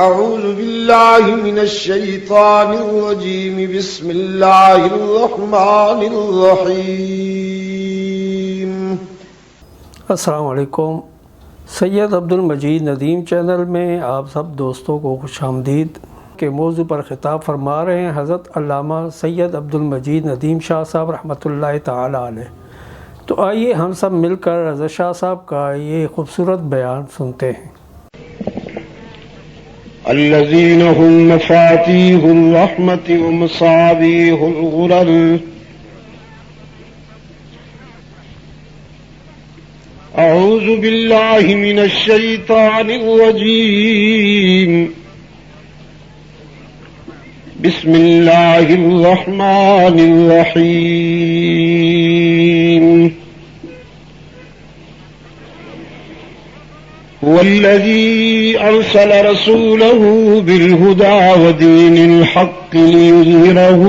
أعوذ بالله من الشيطان الرجيم بسم الله الرحمن الرحيم السلام علیکم۔ سید عبد المجید ندیم چینل میں آپ سب دوستوں کو خوش آمدید کے موضوع پر خطاب فرما رہے ہیں حضرت علامہ سید عبد المجید ندیم شاہ صاحب رحمۃ اللہ تعالی علیہ۔ تو آئیے ہم سب مل کر حضرت شاہ صاحب کا یہ خوبصورت بیان سنتے ہیں۔ الذين هم مفاتيح الرحمة ومصابيح الغرر أعوذ بالله من الشيطان الرجيم بسم الله الرحمن الرحيم هو الذي أرسل رسوله بالهدى ودين الحق ليظهره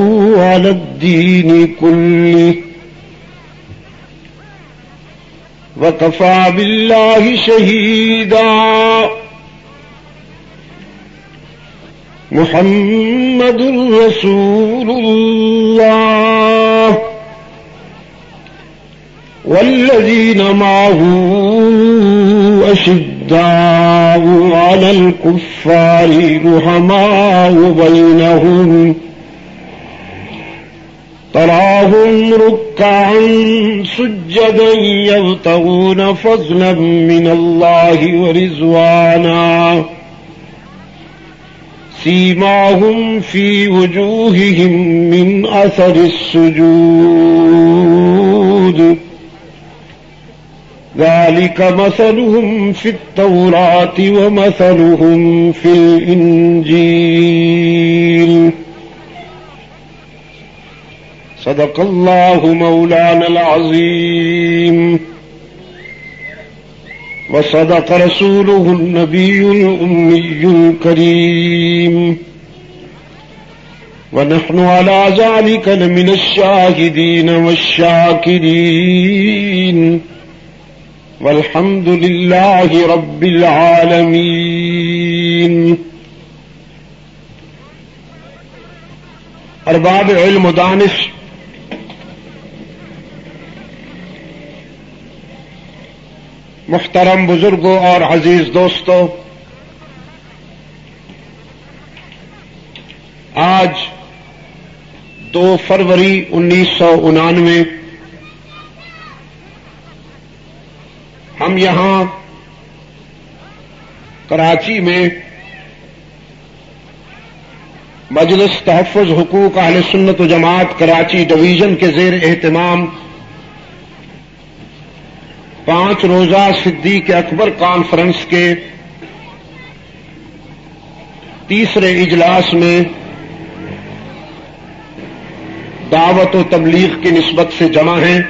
على الدين كله وكفى بالله شهيدا محمد رسول الله والذين معه أشداء على الكفار رحماء بينهم تراهم ركعا سجدا يبتغون فضلا من الله ورضوانا سيماهم في وجوههم من أثر السجود ذلك مثلهم في التوراة ومثلهم في الإنجيل صدق الله مولانا العظيم وصدق رسوله النبي الأمي الكريم ونحن على ذلك لمن الشاهدين والشاكرين والحمد لله رب العالمين۔ ارباب علم و دانش، محترم بزرگوں اور عزیز دوستوں، آج 2 فروری 1999 ہم یہاں کراچی میں مجلس تحفظ حقوق اہل سنت و جماعت کراچی ڈویژن کے زیر اہتمام 5 روزہ صدیق اکبر کانفرنس کے تیسرے اجلاس میں دعوت و تبلیغ کی نسبت سے جمع ہیں۔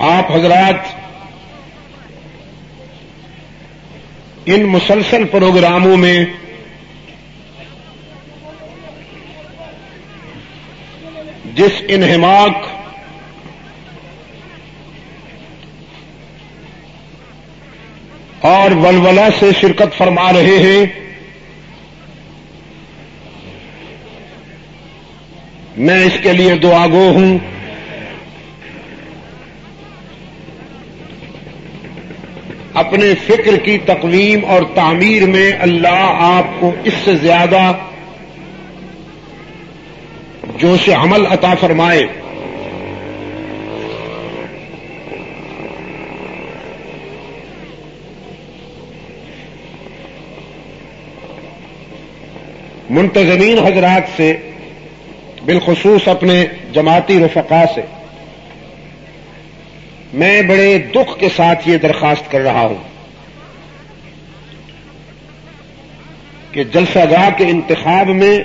آپ حضرات ان مسلسل پروگراموں میں جس انہماک اور ولولہ سے شرکت فرما رہے ہیں، میں اس کے لیے دعاگو ہوں۔ اپنے فکر کی تقویم اور تعمیر میں اللہ آپ کو اس سے زیادہ جوش عمل عطا فرمائے۔ منتظمین حضرات سے، بالخصوص اپنے جماعتی رفقا سے میں بڑے دکھ کے ساتھ یہ درخواست کر رہا ہوں کہ جلسہ گاہ کے انتخاب میں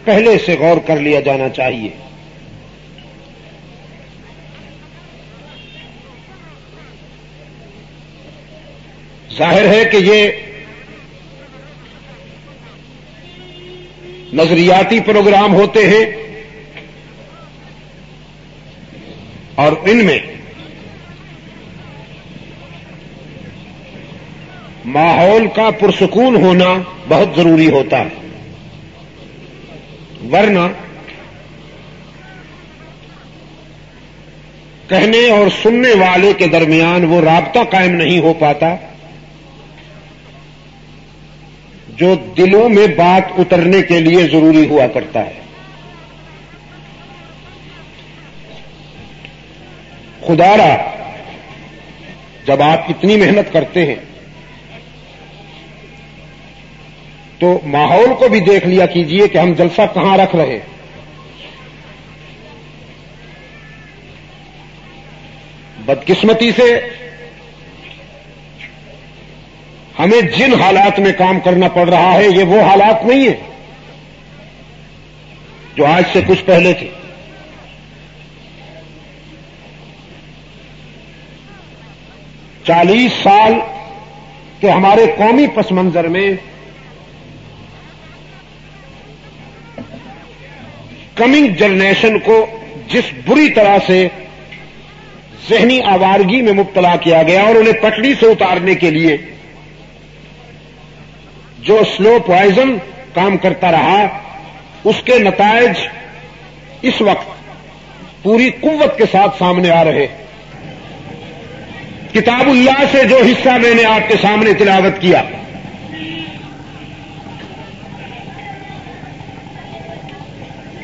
پہلے سے غور کر لیا جانا چاہیے۔ ظاہر ہے کہ یہ نظریاتی پروگرام ہوتے ہیں، اور ان میں ماحول کا پرسکون ہونا بہت ضروری ہوتا ہے، ورنہ کہنے اور سننے والے کے درمیان وہ رابطہ قائم نہیں ہو پاتا جو دلوں میں بات اترنے کے لیے ضروری ہوا کرتا ہے۔ خدا را جب آپ اتنی محنت کرتے ہیں تو ماحول کو بھی دیکھ لیا کیجئے کہ ہم جلسہ کہاں رکھ رہے ہیں۔ بدقسمتی سے ہمیں جن حالات میں کام کرنا پڑ رہا ہے یہ وہ حالات نہیں ہیں جو آج سے کچھ پہلے تھے۔ 40 سال کے ہمارے قومی پس منظر میں کمنگ جنریشن کو جس بری طرح سے ذہنی آوارگی میں مبتلا کیا گیا اور انہیں پٹڑی سے اتارنے کے لیے جو سلو پوائزن کام کرتا رہا، اس کے نتائج اس وقت پوری قوت کے ساتھ سامنے آ رہے۔ کتاب اللہ سے جو حصہ میں نے آپ کے سامنے تلاوت کیا،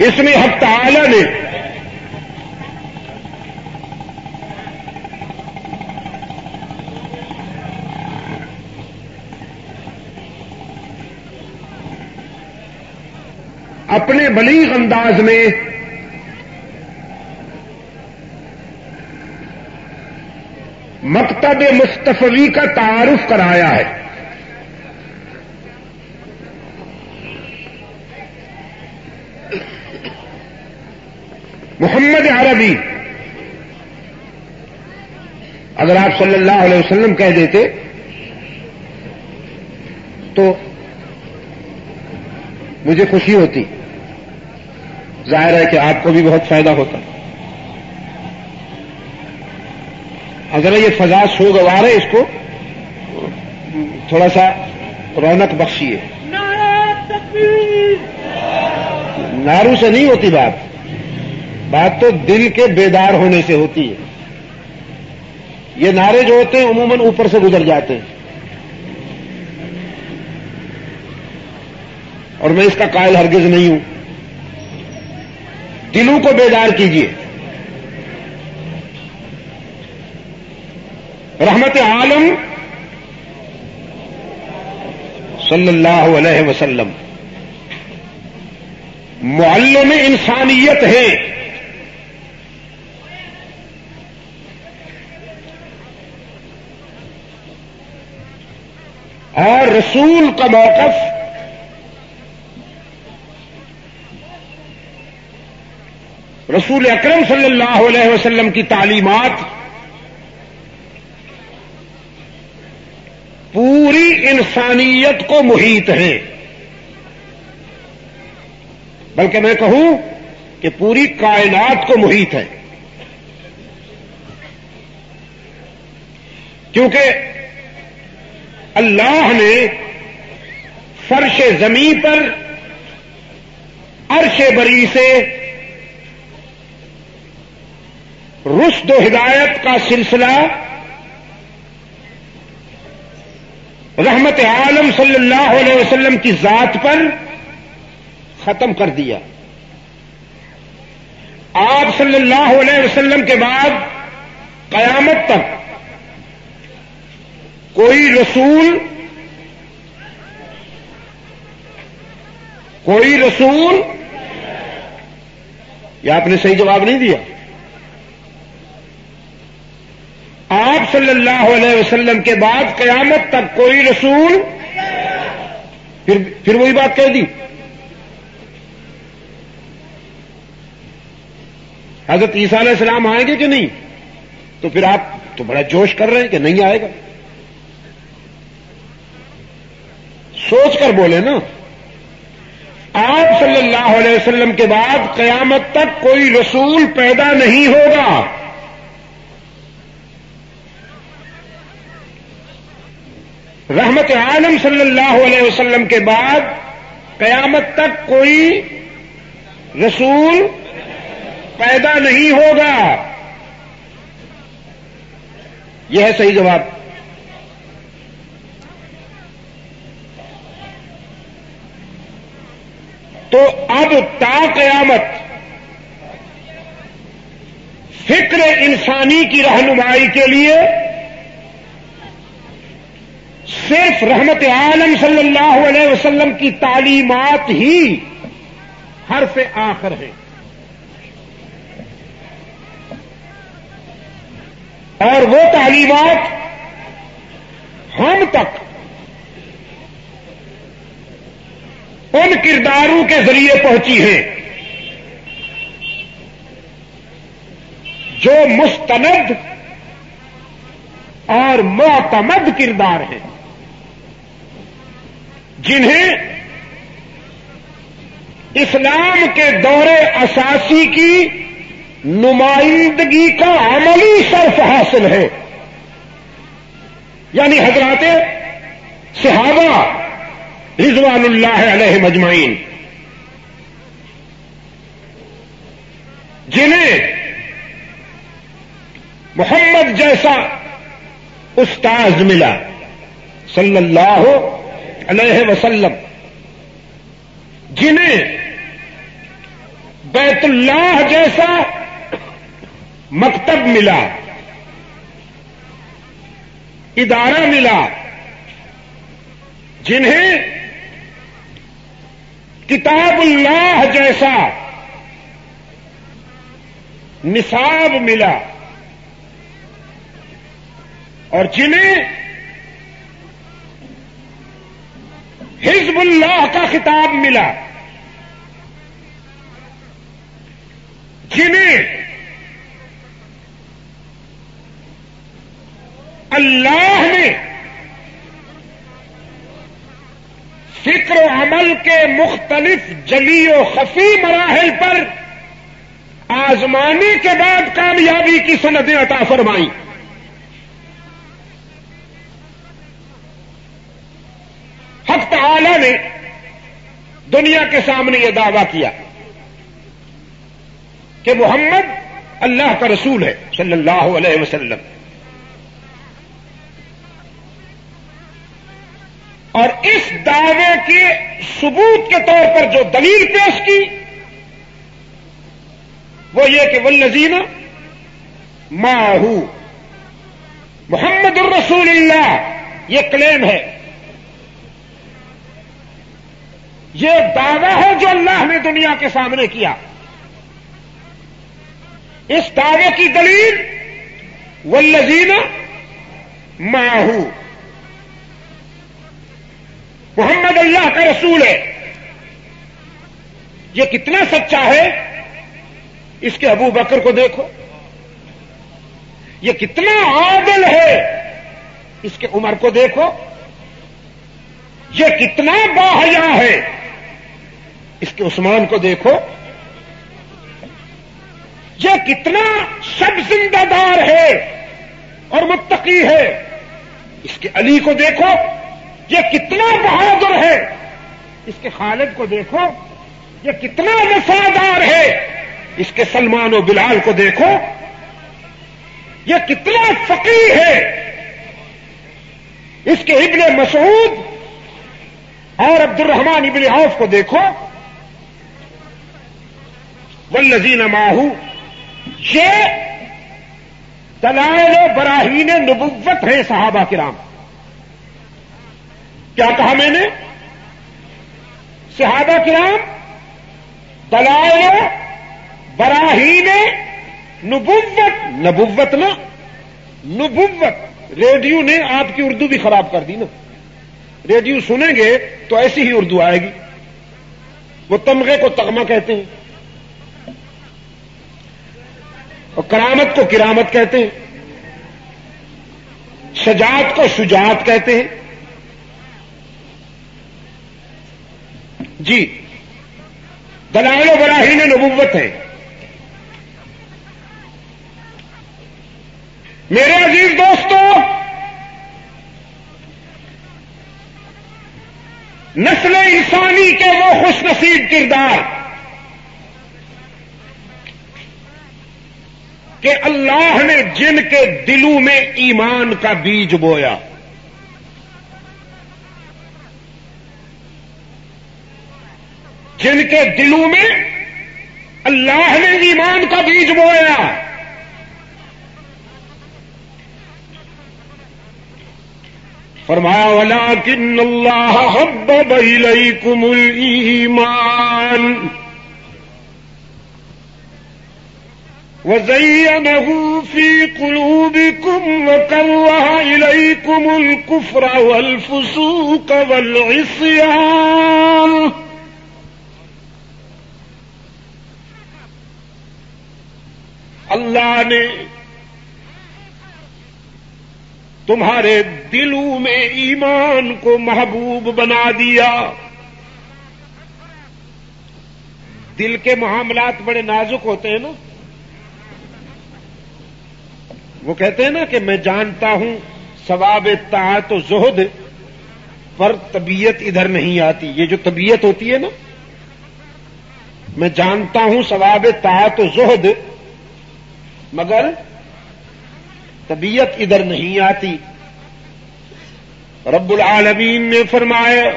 اس میں حق تعالی نے اپنے بلیغ انداز میں مکتب مصطفی کا تعارف کرایا ہے۔ محمد عربی اگر آپ صلی اللہ علیہ وسلم کہہ دیتے تو مجھے خوشی ہوتی، ظاہر ہے کہ آپ کو بھی بہت فائدہ ہوتا۔ اگر یہ فضا سوگوار ہے، اس کو تھوڑا سا رونق بخشیے۔ نعروں سے نہیں ہوتی بات تو دل کے بیدار ہونے سے ہوتی ہے۔ یہ نعرے جو ہوتے ہیں عموماً اوپر سے گزر جاتے ہیں، اور میں اس کا قائل ہرگز نہیں ہوں۔ دلوں کو بیدار کیجیے۔ رحمت عالم صلی اللہ علیہ وسلم معلم انسانیت ہے۔ اور رسول کا موقف رسول اکرم صلی اللہ علیہ وسلم کی تعلیمات پوری انسانیت کو محیط ہیں، بلکہ میں کہوں کہ پوری کائنات کو محیط ہے، کیونکہ اللہ نے فرش زمین پر عرش بری سے رشد و ہدایت کا سلسلہ رحمت عالم صلی اللہ علیہ وسلم کی ذات پر ختم کر دیا۔ آپ صلی اللہ علیہ وسلم کے بعد قیامت تک کوئی رسول یہ آپ نے صحیح جواب نہیں دیا۔ آپ صلی اللہ علیہ وسلم کے بعد قیامت تک کوئی رسول، پھر وہی بات کہہ دی۔ حضرت عیسیٰ علیہ السلام آئیں گے کہ نہیں؟ تو پھر آپ تو بڑا جوش کر رہے ہیں کہ نہیں آئے گا۔ سوچ کر بولے نا۔ آپ صلی اللہ علیہ وسلم کے بعد قیامت تک کوئی رسول پیدا نہیں ہوگا رحمت عالم صلی اللہ علیہ وسلم کے بعد قیامت تک کوئی رسول پیدا نہیں ہوگا. یہ ہے صحیح جواب. تو اب تا قیامت فکر انسانی کی رہنمائی کے لیے صرف رحمت عالم صلی اللہ علیہ وسلم کی تعلیمات ہی حرف آخر ہے. اور وہ تعلیمات ہم تک ان کرداروں کے ذریعے پہنچی ہیں جو مستند اور معتمد کردار ہیں، جنہیں اسلام کے دور اساسی کی نمائندگی کا عملی شرف حاصل ہے. یعنی حضرات صحابہ رضوان اللہ علیہ مجمعین، جنہیں محمد جیسا استاذ ملا صلی اللہ علیہ وسلم، جنہیں بیت اللہ جیسا مکتب ملا، ادارہ ملا، جنہیں کتاب اللہ جیسا نصاب ملا، اور جنہیں حزب اللہ کا خطاب ملا، جنہیں اللہ نے فکر و عمل کے مختلف جلی و خفی مراحل پر آزمانے کے بعد کامیابی کی سندیں عطا فرمائیں. حق تعالی نے دنیا کے سامنے یہ دعویٰ کیا کہ محمد اللہ کا رسول ہے صلی اللہ علیہ وسلم، اور اس دعوے کے ثبوت کے طور پر جو دلیل پیش کی وہ یہ کہ والذین معہ محمد الرسول اللہ، یہ کلیم ہے، یہ دعویٰ ہے جو اللہ نے دنیا کے سامنے کیا. اس دعوے کی دلیل والذین معہ، محمد اللہ کا رسول ہے. یہ کتنا سچا ہے اس کے ابو بکر کو دیکھو، یہ کتنا عادل ہے اس کے عمر کو دیکھو، یہ کتنا باحیا ہے اس کے عثمان کو دیکھو، یہ کتنا سب زندہ دار ہے اور متقی ہے اس کے علی کو دیکھو، یہ کتنا بہادر ہے اس کے خالد کو دیکھو، یہ کتنا وفادار ہے اس کے سلمان و بلال کو دیکھو، یہ کتنا فقیہ ہے اس کے ابن مسعود اور عبد الرحمن ابن عوف کو دیکھو. والذین معہ، یہ دلائل و براہین نبوت ہیں صحابہ کرام. کیا کہا میں نے؟ صحابہ کرام دلائل و براہین نبوت، نبوت نا نبوت. ریڈیو نے آپ کی اردو بھی خراب کر دی نا. ریڈیو سنیں گے تو ایسی ہی اردو آئے گی. وہ تمغے کو تغمہ کہتے ہیں اور کرامت کو کرامت کہتے ہیں، شجاعت کو شجاعت کہتے ہیں. جی دلائل و براہین نبوت ہے. میرے عزیز دوستو، نسل انسانی کے وہ خوش نصیب کردار کہ اللہ نے جن کے دلوں میں ایمان کا بیج بویا، جن کے دلوں میں اللہ نے ایمان کا بیج بویا، فرمایا وَلَٰكِنَّ اللَّهَ حَبَّبَ إِلَيْكُمُ الْإِيمَانَ وَزَيَّنَهُ فِي قُلُوبِكُمْ وَكَرَّهَ إِلَيْكُمُ الْكُفْرَ وَالْفُسُوقَ وَالْعِصْيَانَ۔ اللہ نے تمہارے دلوں میں ایمان کو محبوب بنا دیا۔ دل کے معاملات بڑے نازک ہوتے ہیں نا، وہ کہتے ہیں نا کہ میں جانتا ہوں ثواب طاعت و زہد پر طبیعت ادھر نہیں آتی۔ یہ جو طبیعت ہوتی ہے نا، میں جانتا ہوں ثواب طاعت و زہد مگر طبیعت ادھر نہیں آتی۔ رب العالمین نے فرمایا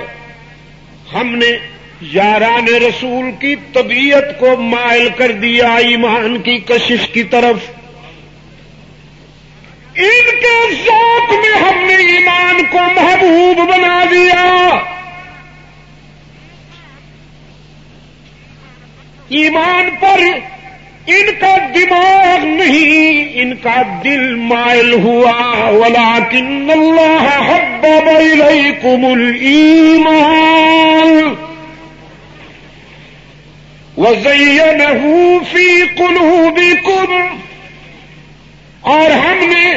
ہم نے یاران رسول کی طبیعت کو مائل کر دیا ایمان کی کشش کی طرف۔ ان کے ذوق میں ہم نے ایمان کو محبوب بنا دیا۔ ایمان پر ان کا دماغ نہیں، ان کا دل مائل ہوا۔ وَلَٰكِنَّ اللَّهَ حَبَّبَ إِلَيْكُمُ الْإِيمَانَ وَزَيَّنَهُ فِي قُلُوبِكُمْ، اور ہم نے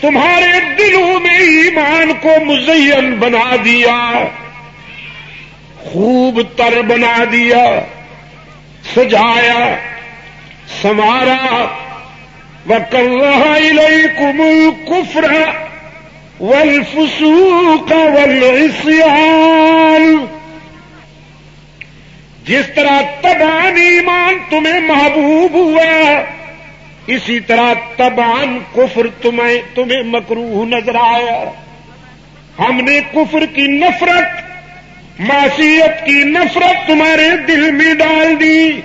تمہارے دلوں میں ایمان کو مزین بنا دیا، خوب تر بنا دیا، سجایا، سنوارا۔ وَكَرَّهَ إِلَيْكُمُ الْكُفْرَ وَالْفُسُوقَ وَالْعِصْيَانَ۔ جس طرح طبعاً ایمان تمہیں محبوب ہوا، اسی طرح طبعاً کفر تمہیں مکروہ نظر آیا۔ ہم نے کفر کی نفرت، معصیت کی نفرت تمہارے دل میں ڈال دی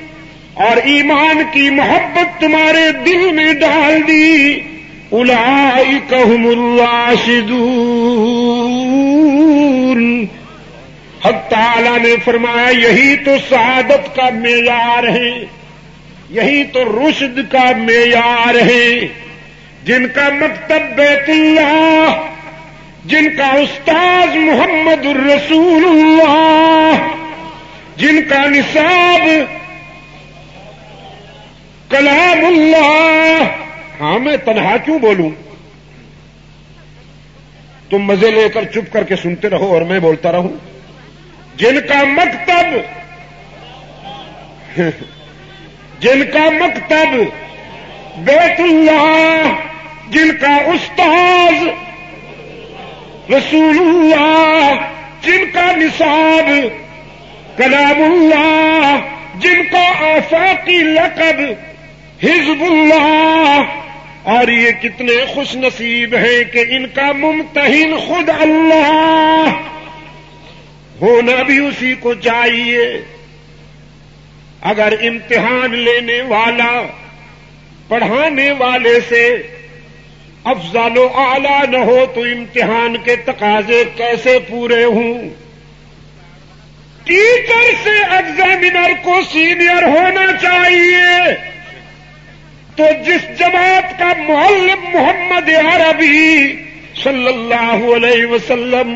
اور ایمان کی محبت تمہارے دل میں ڈال دی۔ اولئک ھم الراشدون۔ حق تعالی نے فرمایا یہی تو سعادت کا معیار ہے، یہی تو رشد کا معیار ہے۔ جن کا مکتب بیت اللہ، جن کا استاذ محمد الرسول اللہ، جن کا نصاب کلام اللہ۔ ہاں میں تنہا کیوں بولوں؟ تم مزے لے کر چپ کر کے سنتے رہو اور میں بولتا رہوں۔ جن کا مکتب جن کا مکتب بیت اللہ، جن کا استاذ رسول اللہ، جن کا نصاب کلام اللہ، جن کا آفاقی لقب حزب اللہ، اور یہ کتنے خوش نصیب ہیں کہ ان کا ممتحن خود اللہ، ہونا بھی اسی کو چاہیے۔ اگر امتحان لینے والا پڑھانے والے سے افضل و اعلیٰ نہ ہو تو امتحان کے تقاضے کیسے پورے ہوں؟ ٹیچر سے ایگزامینر کو سینئر ہونا چاہیے، تو جس جماعت کا معلم محمد عربی صلی اللہ علیہ وسلم،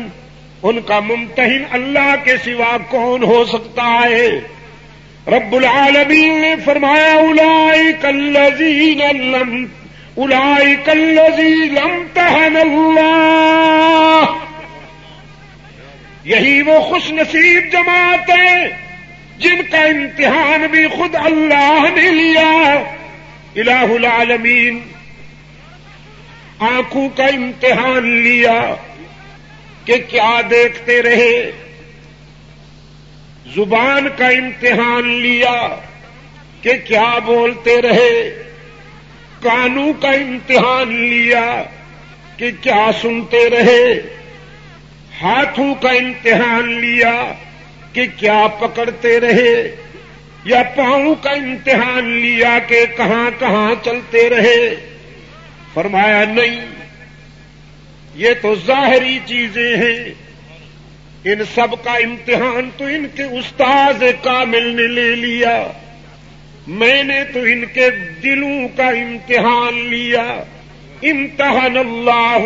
ان کا ممتحن اللہ کے سوا کون ہو سکتا ہے؟ رب العالمین نے فرمایا اولئک الذین امتحن اللہ۔ یہی وہ خوش نصیب جماعت ہے جن کا امتحان بھی خود اللہ نے لیا۔ الہ العالمین آنکھوں کا امتحان لیا، کہ کیا دیکھتے رہے؟ زبان کا امتحان لیا کہ کیا بولتے رہے؟ کانوں کا امتحان لیا کہ کیا سنتے رہے؟ ہاتھوں کا امتحان لیا کہ کیا پکڑتے رہے؟ یا پاؤں کا امتحان لیا کہ کہاں کہاں چلتے رہے؟ فرمایا نہیں، یہ تو ظاہری چیزیں ہیں، ان سب کا امتحان تو ان کے استاذ کامل نے لے لیا، میں نے تو ان کے دلوں کا امتحان لیا۔ امتحان اللہ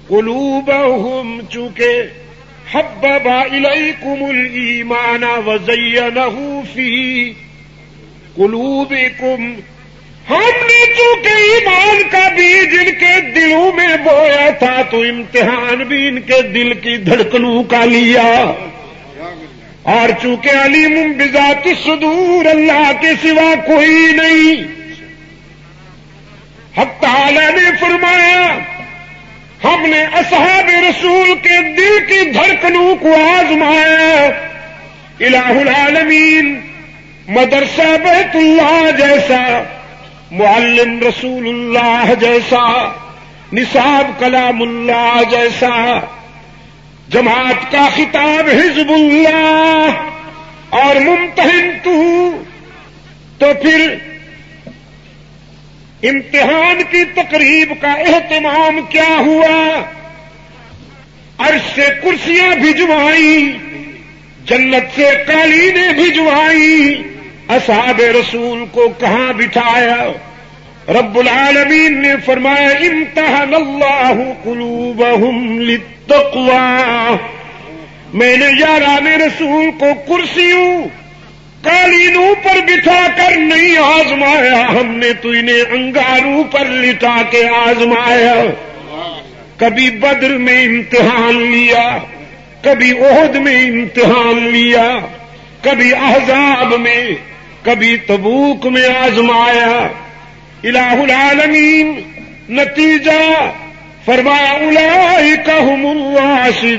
قلوبہم، چونکہ حبب الیکم الایمان وزینہ فی قلوبکم، ہم نے چونکہ ایمان کا بیج ان کے دلوں میں بویا تھا تو امتحان بھی ان کے دل کی دھڑکنوں کا لیا، اور چونکہ علیم بذات الصدور، اللہ کے سوا کوئی نہیں۔ حق تعالی نے فرمایا ہم نے اصحاب رسول کے دل کی دھڑکنوں کو آزمایا۔ الہ العالمین مدرسہ بیت اللہ جیسا، معلم رسول اللہ جیسا، نصاب کلام اللہ جیسا، جماعت کا خطاب حزب اللہ، اور ممتحن تو پھر امتحان کی تقریب کا اہتمام کیا ہوا؟ عرش سے کرسیاں بھجوائی، جنت سے قالینیں بھجوائی، اصحاب رسول کو کہاں بٹھایا؟ رب العالمین نے فرمایا امتحن اللہ قلوبہم للتقوی، میں نے یاران رسول کو کرسیوں قالینوں پر بٹھا کر نہیں آزمایا، ہم نے تو انہیں انگاروں پر لٹا کے آزمایا۔ کبھی بدر میں امتحان لیا، کبھی احد میں امتحان لیا، کبھی احزاب میں، کبھی تبوک میں آزمایا۔ الہ العالمین نتیجہ فرمایا اولئک هم الراشدون،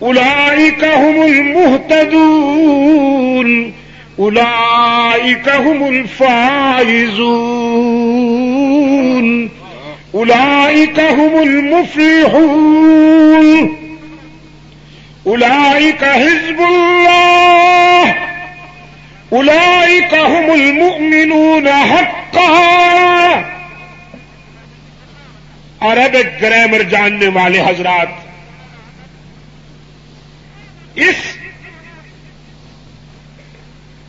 اولئک هم المهتدون، اولئک هم الفائزون، اولئک هم المفلحون، اولئک حزب اللہ، اولئک هم المؤمنون حقا۔ عربک گرامر جاننے والے حضرات اس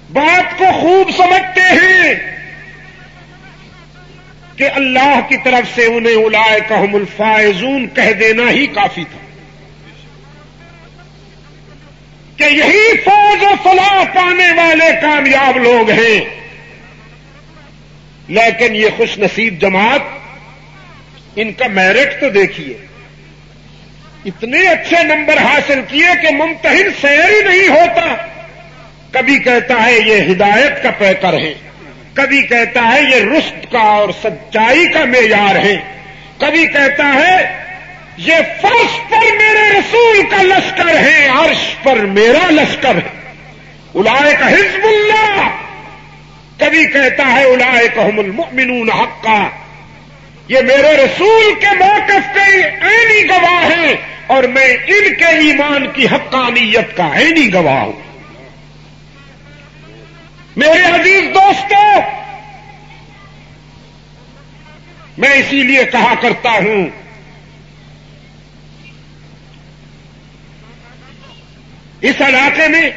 بات کو خوب سمجھتے ہیں کہ اللہ کی طرف سے انہیں اولئک هم الفائزون کہہ دینا ہی کافی تھا، کہ یہی فوز و فلاح پانے والے کامیاب لوگ ہیں۔ لیکن یہ خوش نصیب جماعت، ان کا میرٹ تو دیکھیے، اتنے اچھے نمبر حاصل کیے کہ ممتحن سیر ہی نہیں ہوتا۔ کبھی کہتا ہے یہ ہدایت کا پیکر ہے، کبھی کہتا ہے یہ رشد کا اور سچائی کا معیار ہے، کبھی کہتا ہے یہ فرش پر میرے رسول کا لشکر ہے، عرش پر میرا لشکر ہے، اولئک حزب اللہ۔ کبھی کہتا ہے اولئک هم المؤمنون حقا، یہ میرے رسول کے موقف کے عینی گواہ ہیں، اور میں ان کے ایمان کی حقانیت کا عینی گواہ ہوں۔ میرے عزیز دوستو، میں اسی لیے کہا کرتا ہوں اس علاقے میں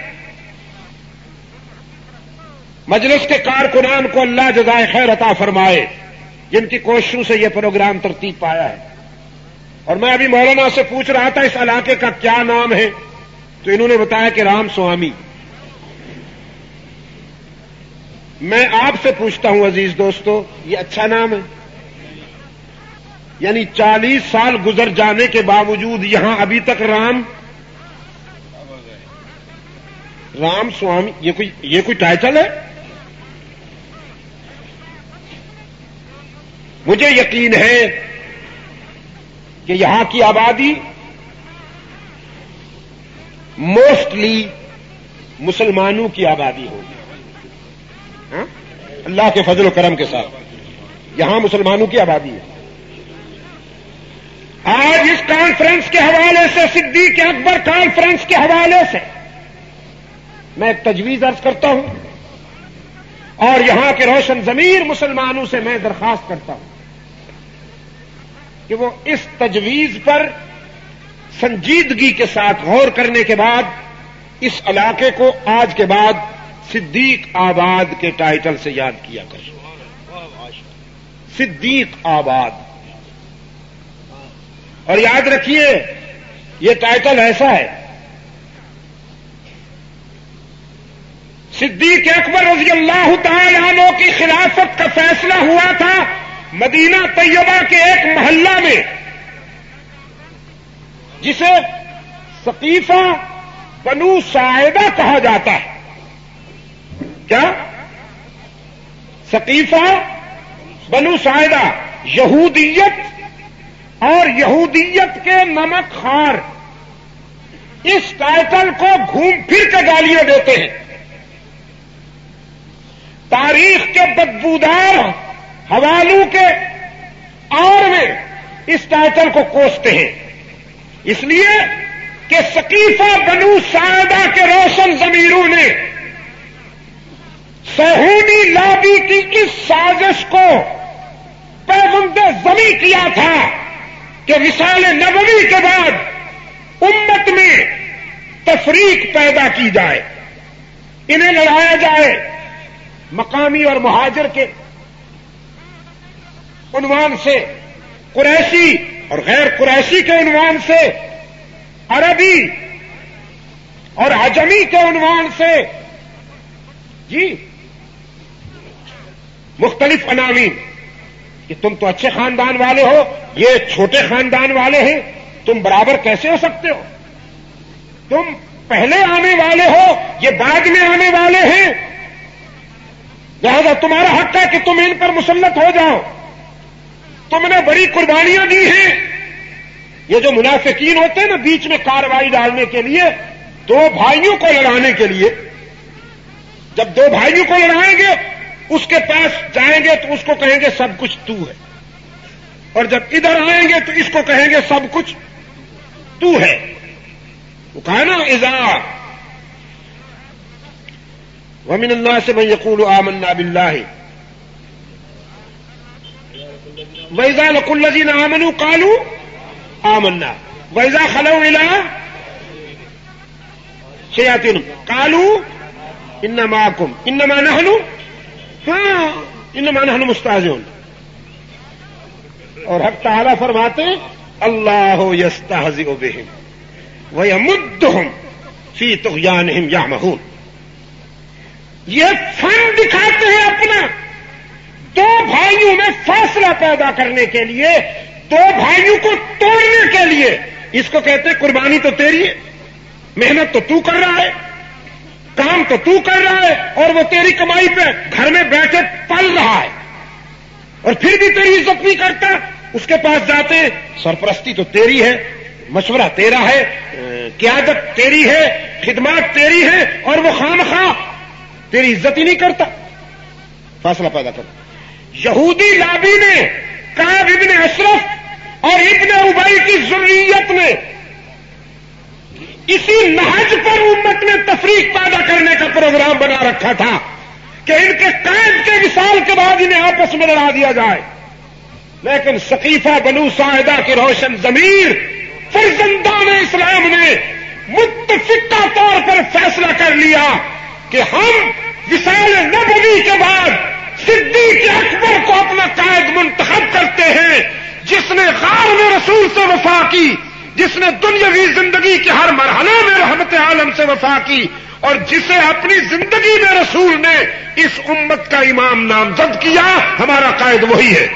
مجلس کے کارکنان کو اللہ جزائے خیر عطا فرمائے، جن کی کوششوں سے یہ پروگرام ترتیب پایا ہے۔ اور میں ابھی مولانا سے پوچھ رہا تھا اس علاقے کا کیا نام ہے، تو انہوں نے بتایا کہ رام سوامی۔ میں آپ سے پوچھتا ہوں عزیز دوستو، یہ اچھا نام ہے؟ یعنی 40 سال گزر جانے کے باوجود یہاں ابھی تک رام سوامی یہ کوئی ٹائٹل ہے؟ مجھے یقین ہے کہ یہاں کی آبادی موسٹلی مسلمانوں کی آبادی ہوگی. ہاں؟ اللہ کے فضل و کرم کے ساتھ یہاں مسلمانوں کی آبادی ہے. آج اس کانفرنس کے حوالے سے، صدیق اکبر کانفرنس کے حوالے سے میں ایک تجویز عرض کرتا ہوں اور یہاں کے روشن ضمیر مسلمانوں سے میں درخواست کرتا ہوں کہ وہ اس تجویز پر سنجیدگی کے ساتھ غور کرنے کے بعد اس علاقے کو آج کے بعد صدیق آباد کے ٹائٹل سے یاد کیا کریں. صدیق آباد. اور یاد رکھیے یہ ٹائٹل ایسا ہے، صدیق اکبر رضی اللہ تعالی عنہ کی خلافت کا فیصلہ ہوا تھا مدینہ طیبہ کے ایک محلہ میں جسے ثقیفہ بنو ساعدہ کہا جاتا ہے. کیا؟ ثقیفہ بنو ساعدہ. یہودیت اور یہودیت کے نمک خار اس ٹائٹل کو گھوم پھر کے گالیاں دیتے ہیں. تاریخ کے بدبودار حوالوں کے آڑ میں اس ٹائٹل کو کوستے ہیں، اس لیے کہ ثقیفہ بنو ساعدہ کے روشن ضمیروں نے صہیونی لابی کی اس سازش کو پیوند زمیں کیا تھا کہ وصال نبوی کے بعد امت میں تفریق پیدا کی جائے، انہیں لڑایا جائے. مقامی اور مہاجر کے عنوان سے، قریشی اور غیر قریشی کے عنوان سے، عربی اور عجمی کے عنوان سے، جی مختلف عناوین کہ تم تو اچھے خاندان والے ہو، یہ چھوٹے خاندان والے ہیں، تم برابر کیسے ہو سکتے ہو؟ تم پہلے آنے والے ہو، یہ بعد میں آنے والے ہیں، لہذا تمہارا حق ہے کہ تم ان پر مسلط ہو جاؤ. تم نے بڑی قربانیاں دی ہیں. یہ جو منافقین ہوتے ہیں نا بیچ میں کارروائی ڈالنے کے لیے، دو بھائیوں کو لڑانے کے لیے، جب دو بھائیوں کو لڑائیں گے اس کے پاس جائیں گے تو اس کو کہیں گے سب کچھ تو ہے، اور جب ادھر آئیں گے تو اس کو کہیں گے سب کچھ تو ہے. وہ کہا نا اذا ومن الناس من يقول آمنا بالله وإذا لقوا الذين آمنوا قالوا آمنا وإذا خلوا إلى شياطينهم قالوا إنا معكم إنما نحن مستهزئون. اور حق تعالیٰ فرماتے ہیں اللہ يستهزئ بهم ويمدهم في طغيانهم يعمهون. یہ فن دکھاتے ہیں اپنا دو بھائیوں میں فاصلہ پیدا کرنے کے لیے، دو بھائیوں کو توڑنے کے لیے. اس کو کہتے ہیں قربانی تو تیری ہے، محنت تو کر رہا ہے، کام تو کر رہا ہے، اور وہ تیری کمائی پہ گھر میں بیٹھے پل رہا ہے اور پھر بھی تیری عزت نہیں کرتا. اس کے پاس جاتے ہیں، سرپرستی تو تیری ہے، مشورہ تیرا ہے، قیادت تیری ہے، خدمات تیری ہے، اور وہ خواہ تیری عزت ہی نہیں کرتا. فاصلہ پیدا کرتا. یہودی لابی نے، کعب ابن اشرف اور ابن ابی کی ذریت نے اسی نہج پر امت میں تفریق پیدا کرنے کا پروگرام بنا رکھا تھا کہ ان کے قائد کے وصال کے بعد انہیں آپس میں لڑا دیا جائے. لیکن ثقیفہ بنو ساعدہ کے روشن ضمیر فرزندان اسلام نے متفقہ طور پر فیصلہ کر لیا کہ ہم وصال نبوی کے بعد صدیق اکبر کو اپنا قائد منتخب کرتے ہیں، جس نے غار میں رسول سے وفا کی، جس نے دنیاوی زندگی کے ہر مرحلے میں رحمت عالم سے وفا کی، اور جسے اپنی زندگی میں رسول نے اس امت کا امام نامزد کیا. ہمارا قائد وہی ہے.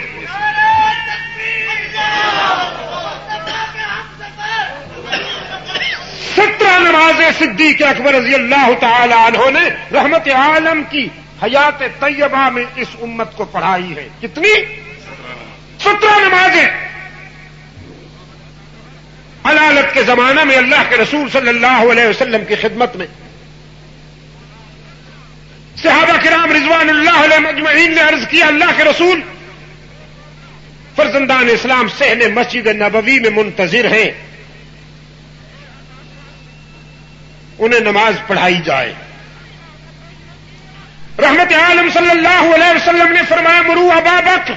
نمازیں صدیق اکبر رضی اللہ تعالی عنہ نے رحمت عالم کی حیات طیبہ میں اس امت کو پڑھائی ہے. کتنی؟ 17 نمازیں. حلالت کے زمانہ میں اللہ کے رسول صلی اللہ علیہ وسلم کی خدمت میں صحابہ کرام رضوان اللہ علیہ مجمعین نے عرض کیا، اللہ کے رسول فرزندان اسلام صحن مسجد نبوی میں منتظر ہیں، انہیں نماز پڑھائی جائے۔ رحمت عالم صلی اللہ علیہ وسلم نے فرمایا، مرو ابا بکر،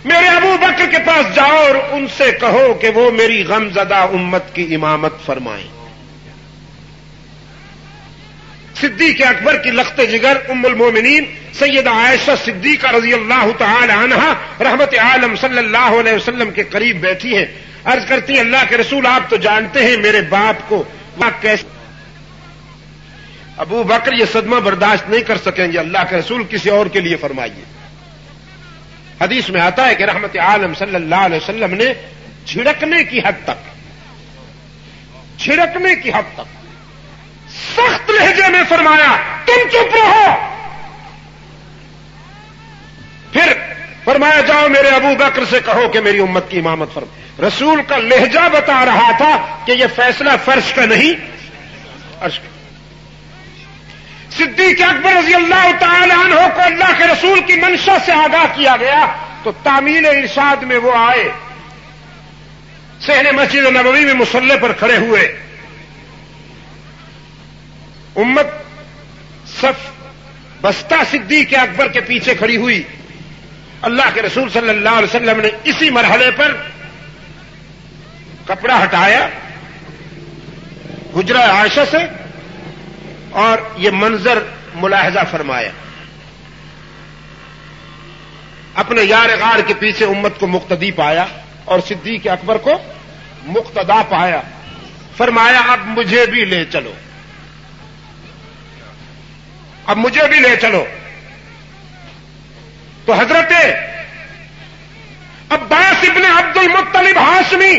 میرے ابو بکر کے پاس جاؤ اور ان سے کہو کہ وہ میری غم زدہ امت کی امامت فرمائیں۔ صدیق اکبر کی لخت جگر ام المومنین سیدہ عائشہ صدیقہ رضی اللہ تعالی عنہا رحمت عالم صلی اللہ علیہ وسلم کے قریب بیٹھی ہیں، عرض کرتی ہیں، اللہ کے رسول آپ تو جانتے ہیں میرے باپ کو کیسے۔ ابو بکر یہ صدمہ برداشت نہیں کر سکیں گے، اللہ کے رسول کسی اور کے لیے فرمائیے۔ حدیث میں آتا ہے کہ رحمت عالم صلی اللہ علیہ وسلم نے جھڑکنے کی حد تک سخت لہجے میں فرمایا، تم چپ رہو۔ پھر فرمایا، جاؤ میرے ابو بکر سے کہو کہ میری امت کی امامت فرما۔ رسول کا لہجہ بتا رہا تھا کہ یہ فیصلہ فرش کا نہیں، عرش کا۔ صدیق اکبر رضی اللہ تعالی عنہ کو اللہ کے رسول کی منشا سے آگاہ کیا گیا تو تعمیل ارشاد میں وہ آئے، صحن مسجد نبوی میں مصلی پر کھڑے ہوئے، امت صف بستہ صدیق اکبر کے پیچھے کھڑی ہوئی۔ اللہ کے رسول صلی اللہ علیہ وسلم نے اسی مرحلے پر کپڑا ہٹایا حجرہ عائشہ سے اور یہ منظر ملاحظہ فرمایا، اپنے یار غار کے پیچھے امت کو مقتدی پایا اور صدیق اکبر کو مقتدا پایا۔ فرمایا، اب مجھے بھی لے چلو، اب مجھے بھی لے چلو۔ تو حضرت عباس ابن عبد المطلب ہاشمی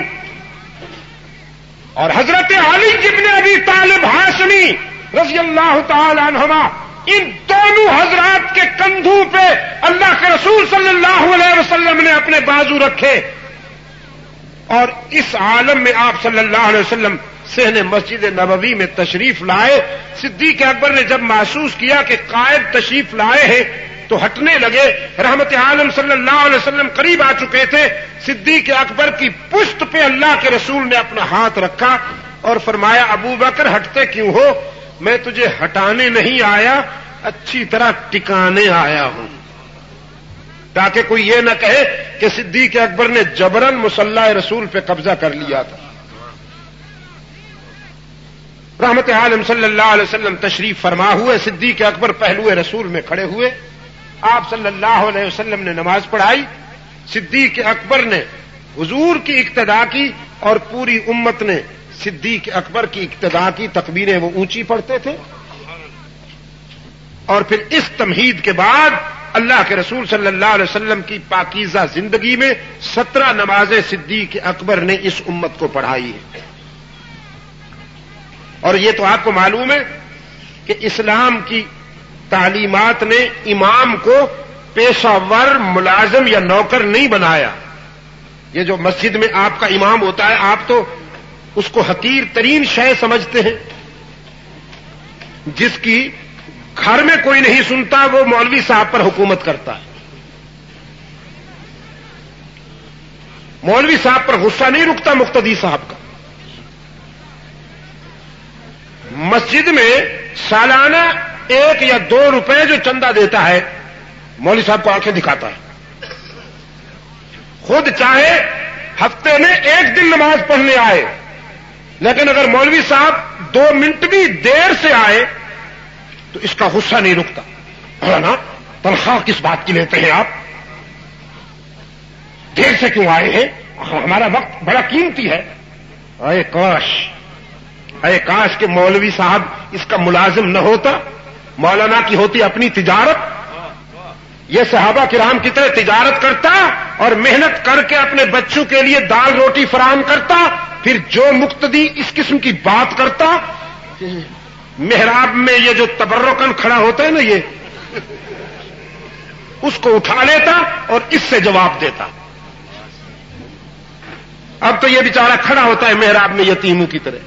اور حضرت علی ابن ابی طالب ہاشمی رضی اللہ تعالی عنہما، ان دونوں حضرات کے کندھوں پہ اللہ کے رسول صلی اللہ علیہ وسلم نے اپنے بازو رکھے اور اس عالم میں آپ صلی اللہ علیہ وسلم صحن مسجد نبوی میں تشریف لائے۔ صدیق اکبر نے جب محسوس کیا کہ قائد تشریف لائے ہیں تو ہٹنے لگے۔ رحمت عالم صلی اللہ علیہ وسلم قریب آ چکے تھے، صدیق اکبر کی پشت پہ اللہ کے رسول نے اپنا ہاتھ رکھا اور فرمایا، ابو بکر ہٹتے کیوں ہو؟ میں تجھے ہٹانے نہیں آیا، اچھی طرح ٹکانے آیا ہوں، تاکہ کوئی یہ نہ کہے کہ صدیق اکبر نے جبرن مصلی رسول پہ قبضہ کر لیا تھا۔ رحمت عالم صلی اللہ علیہ وسلم تشریف فرما ہوئے، صدیق اکبر پہلو رسول میں کھڑے ہوئے، آپ صلی اللہ علیہ وسلم نے نماز پڑھائی، صدیق اکبر نے حضور کی اقتدا کی اور پوری امت نے صدیق اکبر کی اقتدا کی، تکبیریں وہ اونچی پڑھتے تھے۔ اور پھر اس تمہید کے بعد اللہ کے رسول صلی اللہ علیہ وسلم کی پاکیزہ زندگی میں 17 نمازیں صدیق اکبر نے اس امت کو پڑھائی ہے۔ اور یہ تو آپ کو معلوم ہے کہ اسلام کی تعلیمات نے امام کو پیشہ ور، ملازم یا نوکر نہیں بنایا۔ یہ جو مسجد میں آپ کا امام ہوتا ہے، آپ تو اس کو حقیر ترین شے سمجھتے ہیں، جس کی گھر میں کوئی نہیں سنتا وہ مولوی صاحب پر حکومت کرتا ہے۔ مولوی صاحب پر غصہ نہیں رکتا مقتدی صاحب کا۔ مسجد میں سالانہ 1 یا 2 روپے جو چندہ دیتا ہے، مولوی صاحب کو آنکھیں دکھاتا ہے، خود چاہے ہفتے میں 1 دن نماز پڑھنے آئے، لیکن اگر مولوی صاحب 2 منٹ بھی دیر سے آئے تو اس کا غصہ نہیں رکتا۔ مولانا تنخواہ کس بات کی لیتے ہیں آپ؟ دیر سے کیوں آئے ہیں؟ ہمارا وقت بڑا قیمتی ہے۔ اے کاش کہ مولوی صاحب اس کا ملازم نہ ہوتا، مولانا کی ہوتی اپنی تجارت، یہ صحابہ کرام کی طرح تجارت کرتا اور محنت کر کے اپنے بچوں کے لیے دال روٹی فراہم کرتا، پھر جو مقتدی اس قسم کی بات کرتا، محراب میں یہ جو تبرکن کھڑا ہوتا ہے نا، یہ اس کو اٹھا لیتا اور اس سے جواب دیتا۔ اب تو یہ بیچارہ کھڑا ہوتا ہے محراب میں یتیموں کی طرح،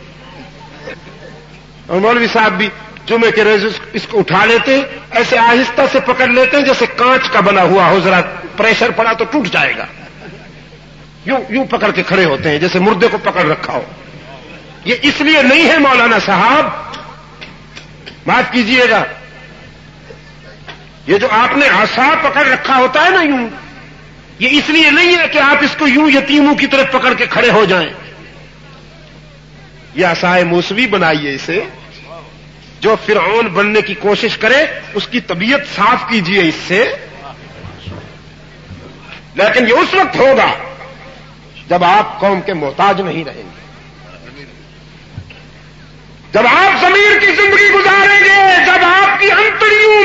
اور مولوی صاحب بھی جمعے کے روز اس کو اٹھا لیتے ہیں، ایسے آہستہ سے پکڑ لیتے ہیں جیسے کانچ کا بنا ہوا ہو، ذرا پریشر پڑا تو ٹوٹ جائے گا، یوں پکڑ کے کھڑے ہوتے ہیں جیسے مردے کو پکڑ رکھا ہو۔ یہ اس لیے نہیں ہے مولانا صاحب، معاف کیجئے گا، یہ جو آپ نے عصا پکڑ رکھا ہوتا ہے نا یوں، یہ اس لیے نہیں ہے کہ آپ اس کو یوں یتیموں کی طرف پکڑ کے کھڑے ہو جائیں۔ یہ عصائے موسوی بنائیے اسے، جو فرعون بننے کی کوشش کرے اس کی طبیعت صاف کیجئے اس سے، لیکن یہ اس وقت ہوگا جب آپ قوم کے محتاج نہیں رہیں گے، جب آپ ضمیر کی زندگی گزاریں گے، جب آپ کی انتڑیوں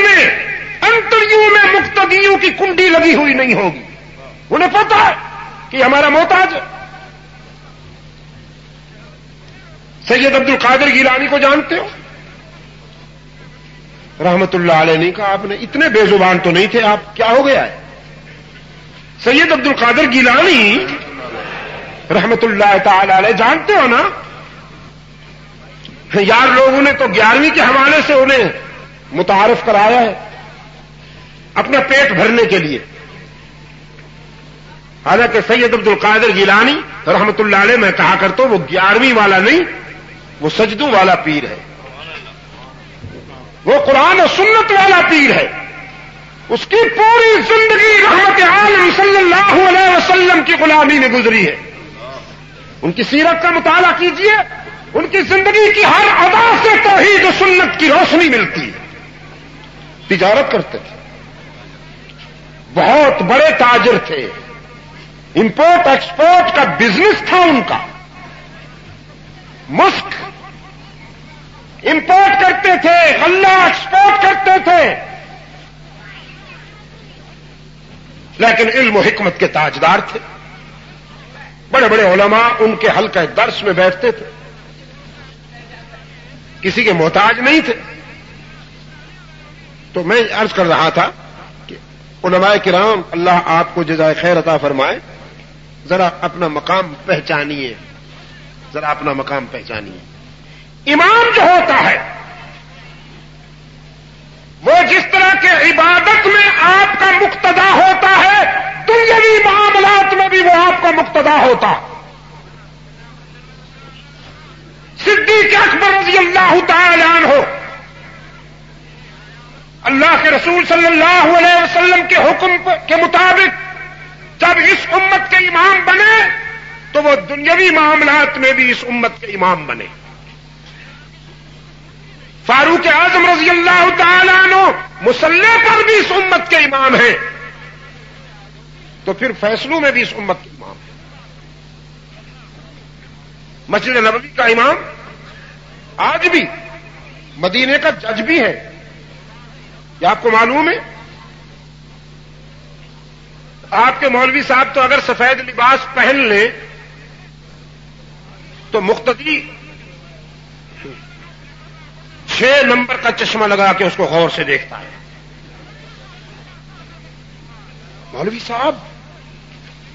میں مقتدیوں کی کنڈی لگی ہوئی نہیں ہوگی، انہیں پتا ہے کہ ہمارا محتاج ہے۔ سید عبد القادر گیلانی کو جانتے ہو؟ رحمت اللہ علیہ نے کہا آپ نے اتنے بے زبان تو نہیں تھے آپ، کیا ہو گیا ہے؟ سید عبد القادر گیلانی رحمت اللہ تعالی علیہ جانتے ہو نا؟ یار لوگوں نے تو 11ویں کے حوالے سے انہیں متعارف کرایا ہے اپنا پیٹ بھرنے کے لیے، حالانکہ سید عبد القادر گیلانی رحمت اللہ علیہ میں کہا کرتا ہوں وہ 11ویں والا نہیں، وہ سجدوں والا پیر ہے، وہ قرآن و سنت والا پیر ہے، اس کی پوری زندگی رحمت عالم صلی اللہ علیہ وسلم کی غلامی میں گزری ہے۔ ان کی سیرت کا مطالعہ کیجئے، ان کی زندگی کی ہر ادا سے توحید و سنت کی روشنی ملتی ہے۔ تجارت کرتے تھے، بہت بڑے تاجر تھے، امپورٹ ایکسپورٹ کا بزنس تھا ان کا، مسک امپورٹ کرتے تھے، غلہ ایکسپورٹ کرتے تھے، لیکن علم و حکمت کے تاجدار تھے، بڑے بڑے علماء ان کے حلقہ درس میں بیٹھتے تھے، کسی کے محتاج نہیں تھے۔ تو میں عرض کر رہا تھا کہ علماء کرام اللہ آپ کو جزائے خیر عطا فرمائے، ذرا اپنا مقام پہچانیے، ذرا اپنا مقام پہچانیے۔ امام جو ہوتا ہے وہ جس طرح کے عبادت میں آپ کا مقتدا ہوتا ہے، دنیاوی معاملات میں بھی وہ آپ کا مقتدا ہوتا۔ صدیق اکبر رضی اللہ تعالی عنہ اللہ کے رسول صلی اللہ علیہ وسلم کے حکم کے مطابق جب اس امت کے امام بنے تو وہ دنیاوی معاملات میں بھی اس امت کے امام بنے۔ فاروق اعظم رضی اللہ تعالیٰ عنہ مصلی پر بھی اس امت کے امام ہیں، تو پھر فیصلوں میں بھی اس امت کے امام ہیں۔ مسجد نبوی کا امام آج بھی مدینے کا جج بھی ہے، یہ آپ کو معلوم ہے؟ آپ کے مولوی صاحب تو اگر سفید لباس پہن لیں تو مقتدی 6 نمبر کا چشمہ لگا کے اس کو غور سے دیکھتا ہے۔ مولوی صاحب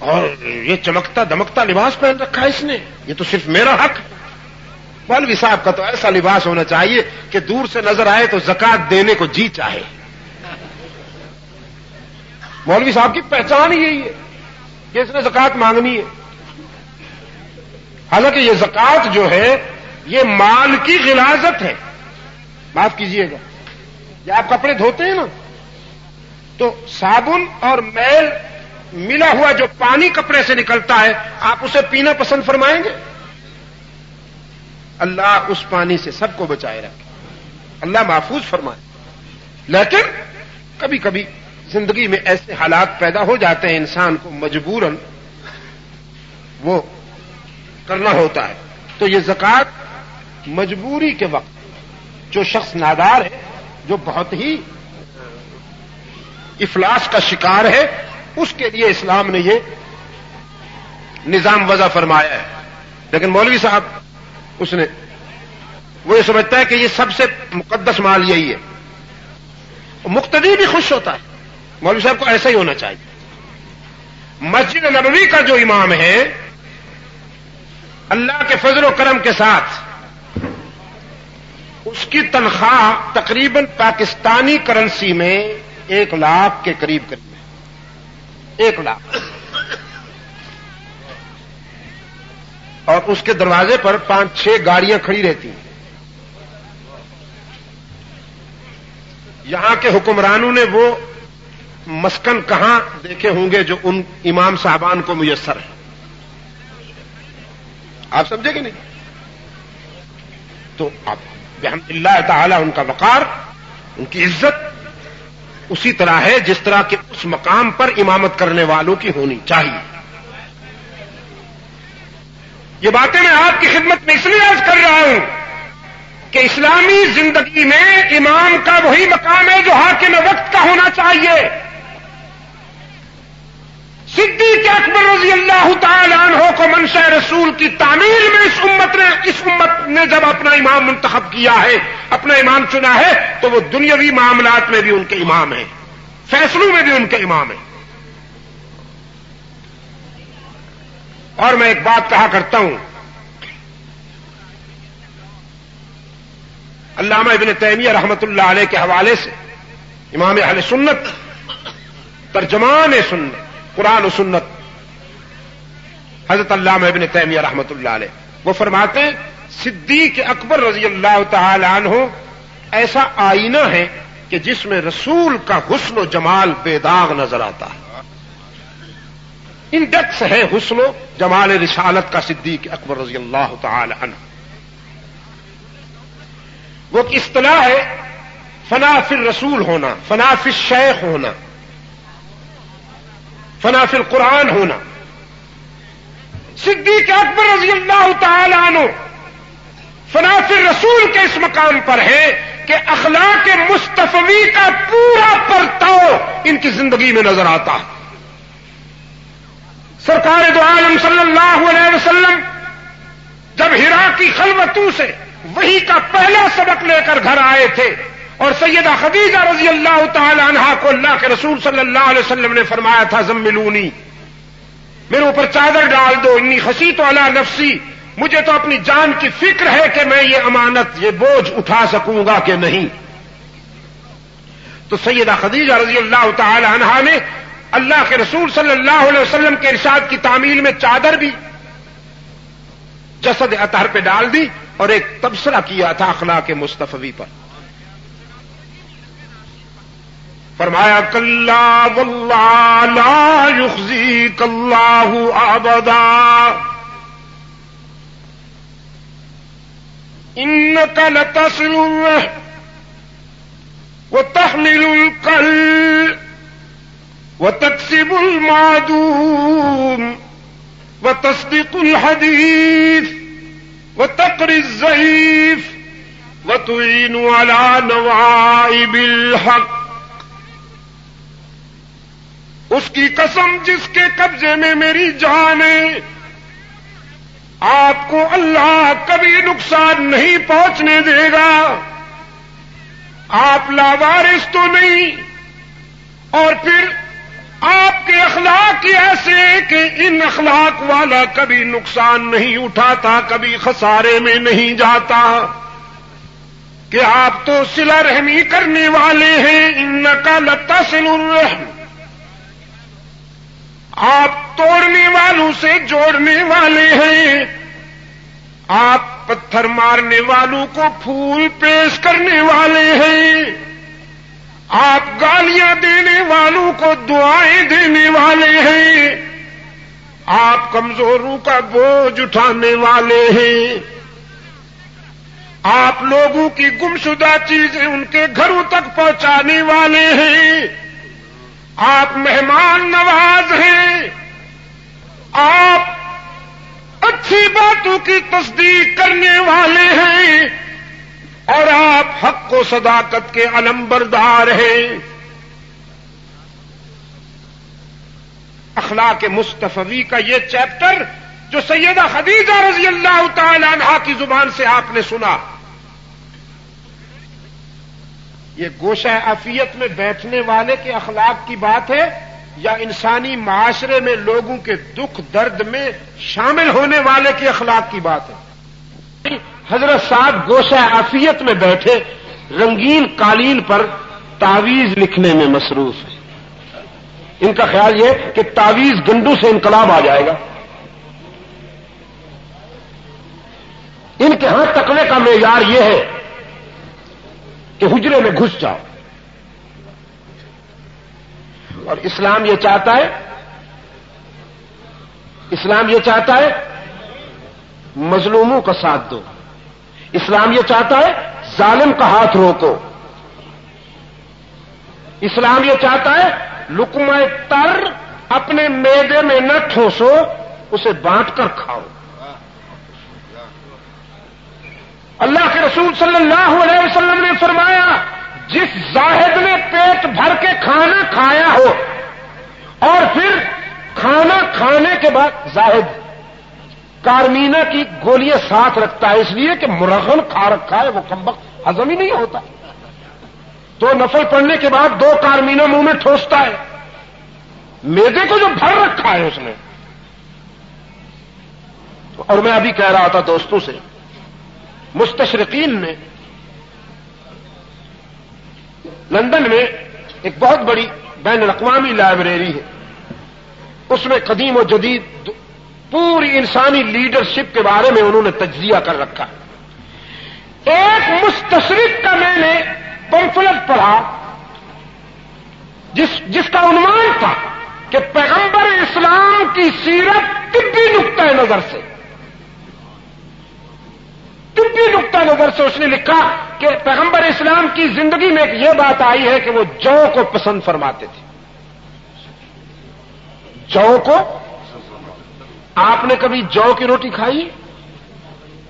اور یہ چمکتا دمکتا لباس پہن رکھا ہے اس نے، یہ تو صرف میرا حق ہے۔ مولوی صاحب کا تو ایسا لباس ہونا چاہیے کہ دور سے نظر آئے تو زکات دینے کو جی چاہے۔ مولوی صاحب کی پہچان ہی یہی ہے کہ اس نے زکات مانگنی ہے، حالانکہ یہ زکات جو ہے یہ مال کی غلاظت ہے۔ معاف کیجئے گا، جب آپ کپڑے دھوتے ہیں نا تو صابن اور میل ملا ہوا جو پانی کپڑے سے نکلتا ہے آپ اسے پینا پسند فرمائیں گے؟ اللہ اس پانی سے سب کو بچائے رکھے، اللہ محفوظ فرمائے۔ لیکن کبھی کبھی زندگی میں ایسے حالات پیدا ہو جاتے ہیں انسان کو مجبوراً وہ کرنا ہوتا ہے، تو یہ زکات مجبوری کے وقت جو شخص نادار ہے، جو بہت ہی افلاس کا شکار ہے، اس کے لیے اسلام نے یہ نظام وضع فرمایا ہے۔ لیکن مولوی صاحب وہ یہ سمجھتا ہے کہ یہ سب سے مقدس مال یہی ہے، مقتدی بھی خوش ہوتا ہے۔ مولوی صاحب کو ایسا ہی ہونا چاہیے۔ مسجد نبوی کا جو امام ہے اللہ کے فضل و کرم کے ساتھ اس کی تنخواہ تقریباً پاکستانی کرنسی میں 1 لاکھ کے قریب ہے 1 لاکھ، اور اس کے دروازے پر 5-6 گاڑیاں کھڑی رہتی ہیں۔ یہاں کے حکمرانوں نے وہ مسکن کہاں دیکھے ہوں گے جو ان امام صاحبان کو میسر ہے؟ آپ سمجھے کہ نہیں؟ تو اب بحمد اللہ تعالی ان کا وقار، ان کی عزت اسی طرح ہے جس طرح کہ اس مقام پر امامت کرنے والوں کی ہونی چاہیے۔ یہ باتیں میں آپ کی خدمت میں اس لیے عرض کر رہا ہوں کہ اسلامی زندگی میں امام کا وہی مقام ہے جو حاکم وقت کا ہونا چاہیے۔ صدیق اکبر رضی اللہ تعالی عنہ کو منشا رسول کی تعمیل میں اس امت نے جب اپنا امام منتخب کیا ہے، اپنا امام چنا ہے، تو وہ دنیاوی معاملات میں بھی ان کے امام ہیں، فیصلوں میں بھی ان کے امام ہیں۔ اور میں ایک بات کہا کرتا ہوں، علامہ ابن تیمیہ رحمت اللہ علیہ کے حوالے سے، امام اہل سنت، ترجمان سنت قرآن و سنت، حضرت علامہ ابن تیمیہ رحمت اللہ علیہ، وہ فرماتے ہیں صدیق اکبر رضی اللہ تعالی عنہ ایسا آئینہ ہے کہ جس میں رسول کا حسن و جمال بے داغ نظر آتا ہے۔ انڈیکس ہے حسن و جمال رسالت کا صدیق اکبر رضی اللہ تعالی عنہ۔ وہ ایک اصطلاح ہے فنا فی الرسول ہونا، فنا فی الشیخ ہونا، فنا فی القرآن ہونا۔ صدیق اکبر رضی اللہ تعالی عنہ فنا فی الرسول کے اس مقام پر ہے کہ اخلاق مصطفی کا پورا پرتاؤ ان کی زندگی میں نظر آتا ہے۔ سرکار دو عالم صلی اللہ علیہ وسلم جب حرا کی خلوتوں سے وحی کا پہلا سبق لے کر گھر آئے تھے، اور سیدہ خدیجہ رضی اللہ تعالی عنہا کو اللہ کے رسول صلی اللہ علیہ وسلم نے فرمایا تھا زملونی، میرے اوپر چادر ڈال دو، انی خشیت علی نفسی، مجھے تو اپنی جان کی فکر ہے کہ میں یہ امانت، یہ بوجھ اٹھا سکوں گا کہ نہیں۔ تو سیدہ خدیجہ رضی اللہ تعالی عنہا نے اللہ کے رسول صلی اللہ علیہ وسلم کے ارشاد کی تعمیل میں چادر بھی جسد اطہر پہ ڈال دی اور ایک تبصرہ کیا تھا اخلاق مصطفی پر۔ فرمایا کلا واللہ لا یخزیک اللہ ابدا انک لتصل الرحم وتحمل الکل وتکسب المعدوم وتصدق الحدیث وتقری الضعیف وتعین علی نوائب الحق۔ اس کی قسم جس کے قبضے میں میری جان ہے، آپ کو اللہ کبھی نقصان نہیں پہنچنے دے گا۔ آپ لاوارث تو نہیں، اور پھر آپ کے اخلاق ایسے کہ ان اخلاق والا کبھی نقصان نہیں اٹھاتا، کبھی خسارے میں نہیں جاتا، کہ آپ تو صلہ رحمی کرنے والے ہیں۔ انک لتصل الرحم، آپ توڑنے والوں سے جوڑنے والے ہیں، آپ پتھر مارنے والوں کو پھول پیش کرنے والے ہیں، آپ گالیاں دینے والوں کو دعائیں دینے والے ہیں، آپ کمزوروں کا بوجھ اٹھانے والے ہیں، آپ لوگوں کی گمشدہ چیزیں ان کے گھروں تک پہنچانے والے ہیں، آپ مہمان نواز ہیں، آپ اچھی باتوں کی تصدیق کرنے والے ہیں، اور آپ حق و صداقت کے علمبردار ہیں۔ اخلاق مصطفی کا یہ چیپٹر جو سیدہ خدیجہ رضی اللہ تعالی عنہا کی زبان سے آپ نے سنا، یہ گوشہ عافیت میں بیٹھنے والے کے اخلاق کی بات ہے یا انسانی معاشرے میں لوگوں کے دکھ درد میں شامل ہونے والے کی اخلاق کی بات ہے. حضرت صاحب گوشہ عافیت میں بیٹھے رنگین قالین پر تعویذ لکھنے میں مصروف ہے. ان کا خیال یہ کہ تعویذ گنڈو سے انقلاب آ جائے گا. ان کے ہاں تقوی کا معیار یہ ہے کہ حجرے میں گھس جاؤ. اور اسلام یہ چاہتا ہے مظلوموں کا ساتھ دو. اسلام یہ چاہتا ہے ظالم کا ہاتھ روکو. اسلام یہ چاہتا ہے لقمہ تر اپنے معدے میں نہ ٹھوسو، اسے بانٹ کر کھاؤ. اللہ کے رسول صلی اللہ علیہ وسلم نے فرمایا جس زاہد نے پیٹ بھر کے کھانا کھایا ہو اور پھر کھانا کھانے کے بعد زاہد کارمینا کی گولیاں ساتھ رکھتا ہے اس لیے کہ مرغن کھا رکھا ہے، وہ کمبخت ہضم ہی نہیں ہوتا. 2 نفل پڑھنے کے بعد 2 کارمینا منہ میں ٹھوستا ہے، میدے کو جو بھر رکھا ہے اس نے. اور میں ابھی کہہ رہا تھا دوستوں سے، مستشرقین نے لندن میں ایک بہت بڑی بین الاقوامی لائبریری ہے، اس میں قدیم و جدید پوری انسانی لیڈرشپ کے بارے میں انہوں نے تجزیہ کر رکھا. ایک مستشرق کا میں نے پمفلٹ پڑھا جس کا عنوان تھا کہ پیغمبر اسلام کی سیرت طبی نقطۂ نظر سے اس نے لکھا کہ پیغمبر اسلام کی زندگی میں یہ بات آئی ہے کہ وہ جو کو پسند فرماتے تھے. جو کو آپ نے کبھی جو کی روٹی کھائی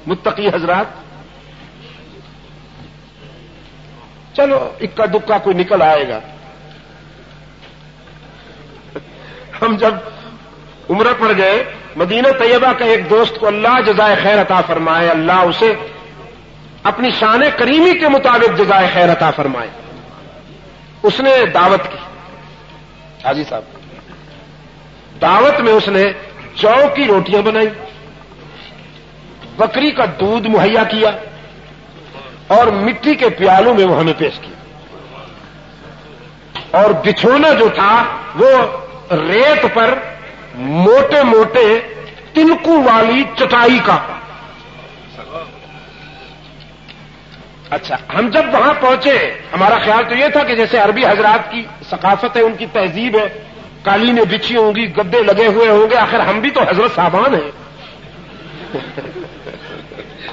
متقی حضرات؟ چلو اکا دکا کوئی نکل آئے گا. ہم جب عمرہ پر گئے مدینہ طیبہ کا ایک دوست کو اللہ جزائے خیر عطا فرمائے، اللہ اسے اپنی شان کریمی کے مطابق جزائے خیر عطا فرمائے. اس نے دعوت کی، حاجی صاحب دعوت میں اس نے جو کی روٹیاں بنائی، بکری کا دودھ مہیا کیا اور مٹی کے پیالوں میں وہ ہمیں پیش کیا. اور بچھونا جو تھا وہ ریت پر موٹے موٹے تنکو والی چٹائی کا. اچھا، ہم جب وہاں پہنچے ہمارا خیال تو یہ تھا کہ جیسے عربی حضرات کی ثقافت ہے، ان کی تہذیب ہے، قالینیں بچھی ہوں گی، گدے لگے ہوئے ہوں گے. آخر ہم بھی تو حضرت صاحبان ہیں.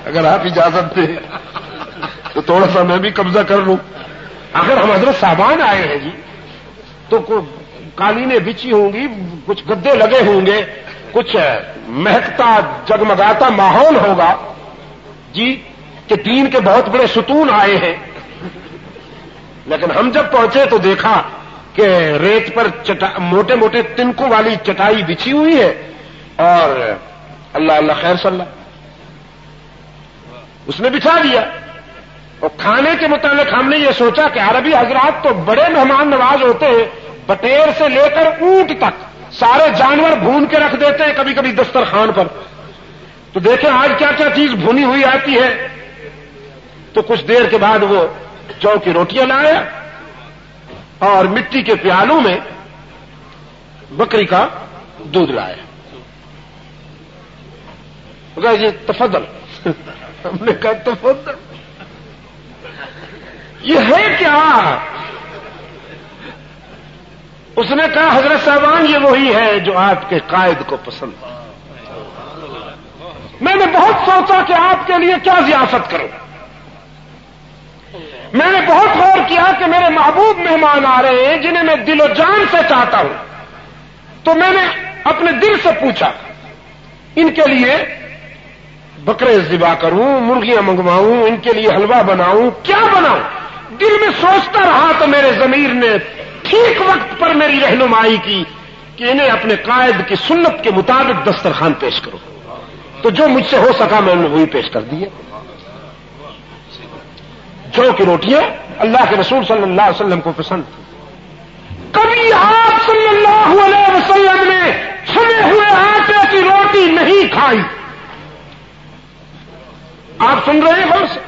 اگر آپ اجازت دیں تو تھوڑا سا میں بھی قبضہ کر لوں. آخر ہم حضرت صاحبان آئے ہیں جی، تو قالینیں بچھی ہوں گی، کچھ گدے لگے ہوں گے، کچھ مہکتا جگمگاتا ماحول ہوگا جی کہ دین کے بہت بڑے ستون آئے ہیں. لیکن ہم جب پہنچے تو دیکھا کہ ریت پر موٹے موٹے تنکوں والی چٹائی بچھی ہوئی ہے اور اللہ اللہ خیر صلی اللہ اس نے بچھا دیا. اور کھانے کے متعلق ہم نے یہ سوچا کہ عربی حضرات تو بڑے مہمان نواز ہوتے ہیں، بٹیر سے لے کر اونٹ تک سارے جانور بھون کے رکھ دیتے ہیں کبھی کبھی دسترخوان پر. تو دیکھیں آج کیا کیا چیز بھونی ہوئی آتی ہے. تو کچھ دیر کے بعد وہ جو کی روٹیاں لایا اور مٹی کے پیالوں میں بکری کا دودھ لایا. جی تفضل. ہم نے کہا تفضل یہ ہے کیا؟ اس نے کہا حضرت صاحبان یہ وہی ہے جو آپ کے قائد کو پسند ہے. میں نے بہت سوچا کہ آپ کے لیے کیا ضیافت کروں. میں نے بہت غور کیا کہ میرے محبوب مہمان آ رہے ہیں جنہیں میں دل و جان سے چاہتا ہوں. تو میں نے اپنے دل سے پوچھا ان کے لیے بکرے ذبح کروں، مرغیاں منگواؤں، ان کے لیے حلوہ بناؤں، کیا بناؤں؟ دل میں سوچتا رہا تو میرے ضمیر نے ٹھیک وقت پر میری رہنمائی کی کہ انہیں اپنے قائد کی سنت کے مطابق دسترخوان پیش کرو. تو جو مجھ سے ہو سکا میں نے وہی پیش کر دیا. جو کی روٹیاں اللہ کے رسول صلی اللہ علیہ وسلم کو پسند تھی. کبھی آپ صلی اللہ اللہ علیہ وسلم نے چھنے ہوئے آٹے کی روٹی نہیں کھائی. آپ سن رہے ہیں غور سے؟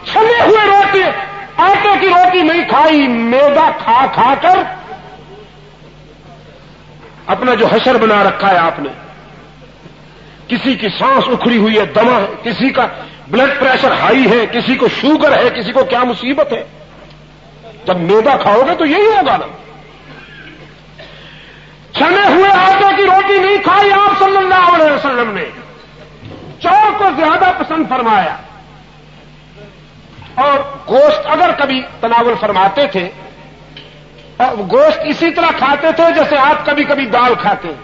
چھنے ہوئے روٹی آٹے کی روٹی نہیں کھائی. میدا کھا کھا کر اپنا جو حشر بنا رکھا ہے آپ نے. کسی کی سانس اکھڑی ہوئی ہے، دما ہے، کسی کا بلڈ پریشر ہائی ہے، کسی کو شوگر ہے، کسی کو کیا مصیبت ہے. جب میدا کھاؤ گے تو یہی ہوگا نا. چھنے ہوئے آٹے کی روٹی نہیں کھائی آپ صلی اللہ علیہ وسلم نے. چور کو زیادہ پسند فرمایا. اور گوشت اگر کبھی تناول فرماتے تھے، گوشت اسی طرح کھاتے تھے جیسے آپ کبھی کبھی دال کھاتے ہیں.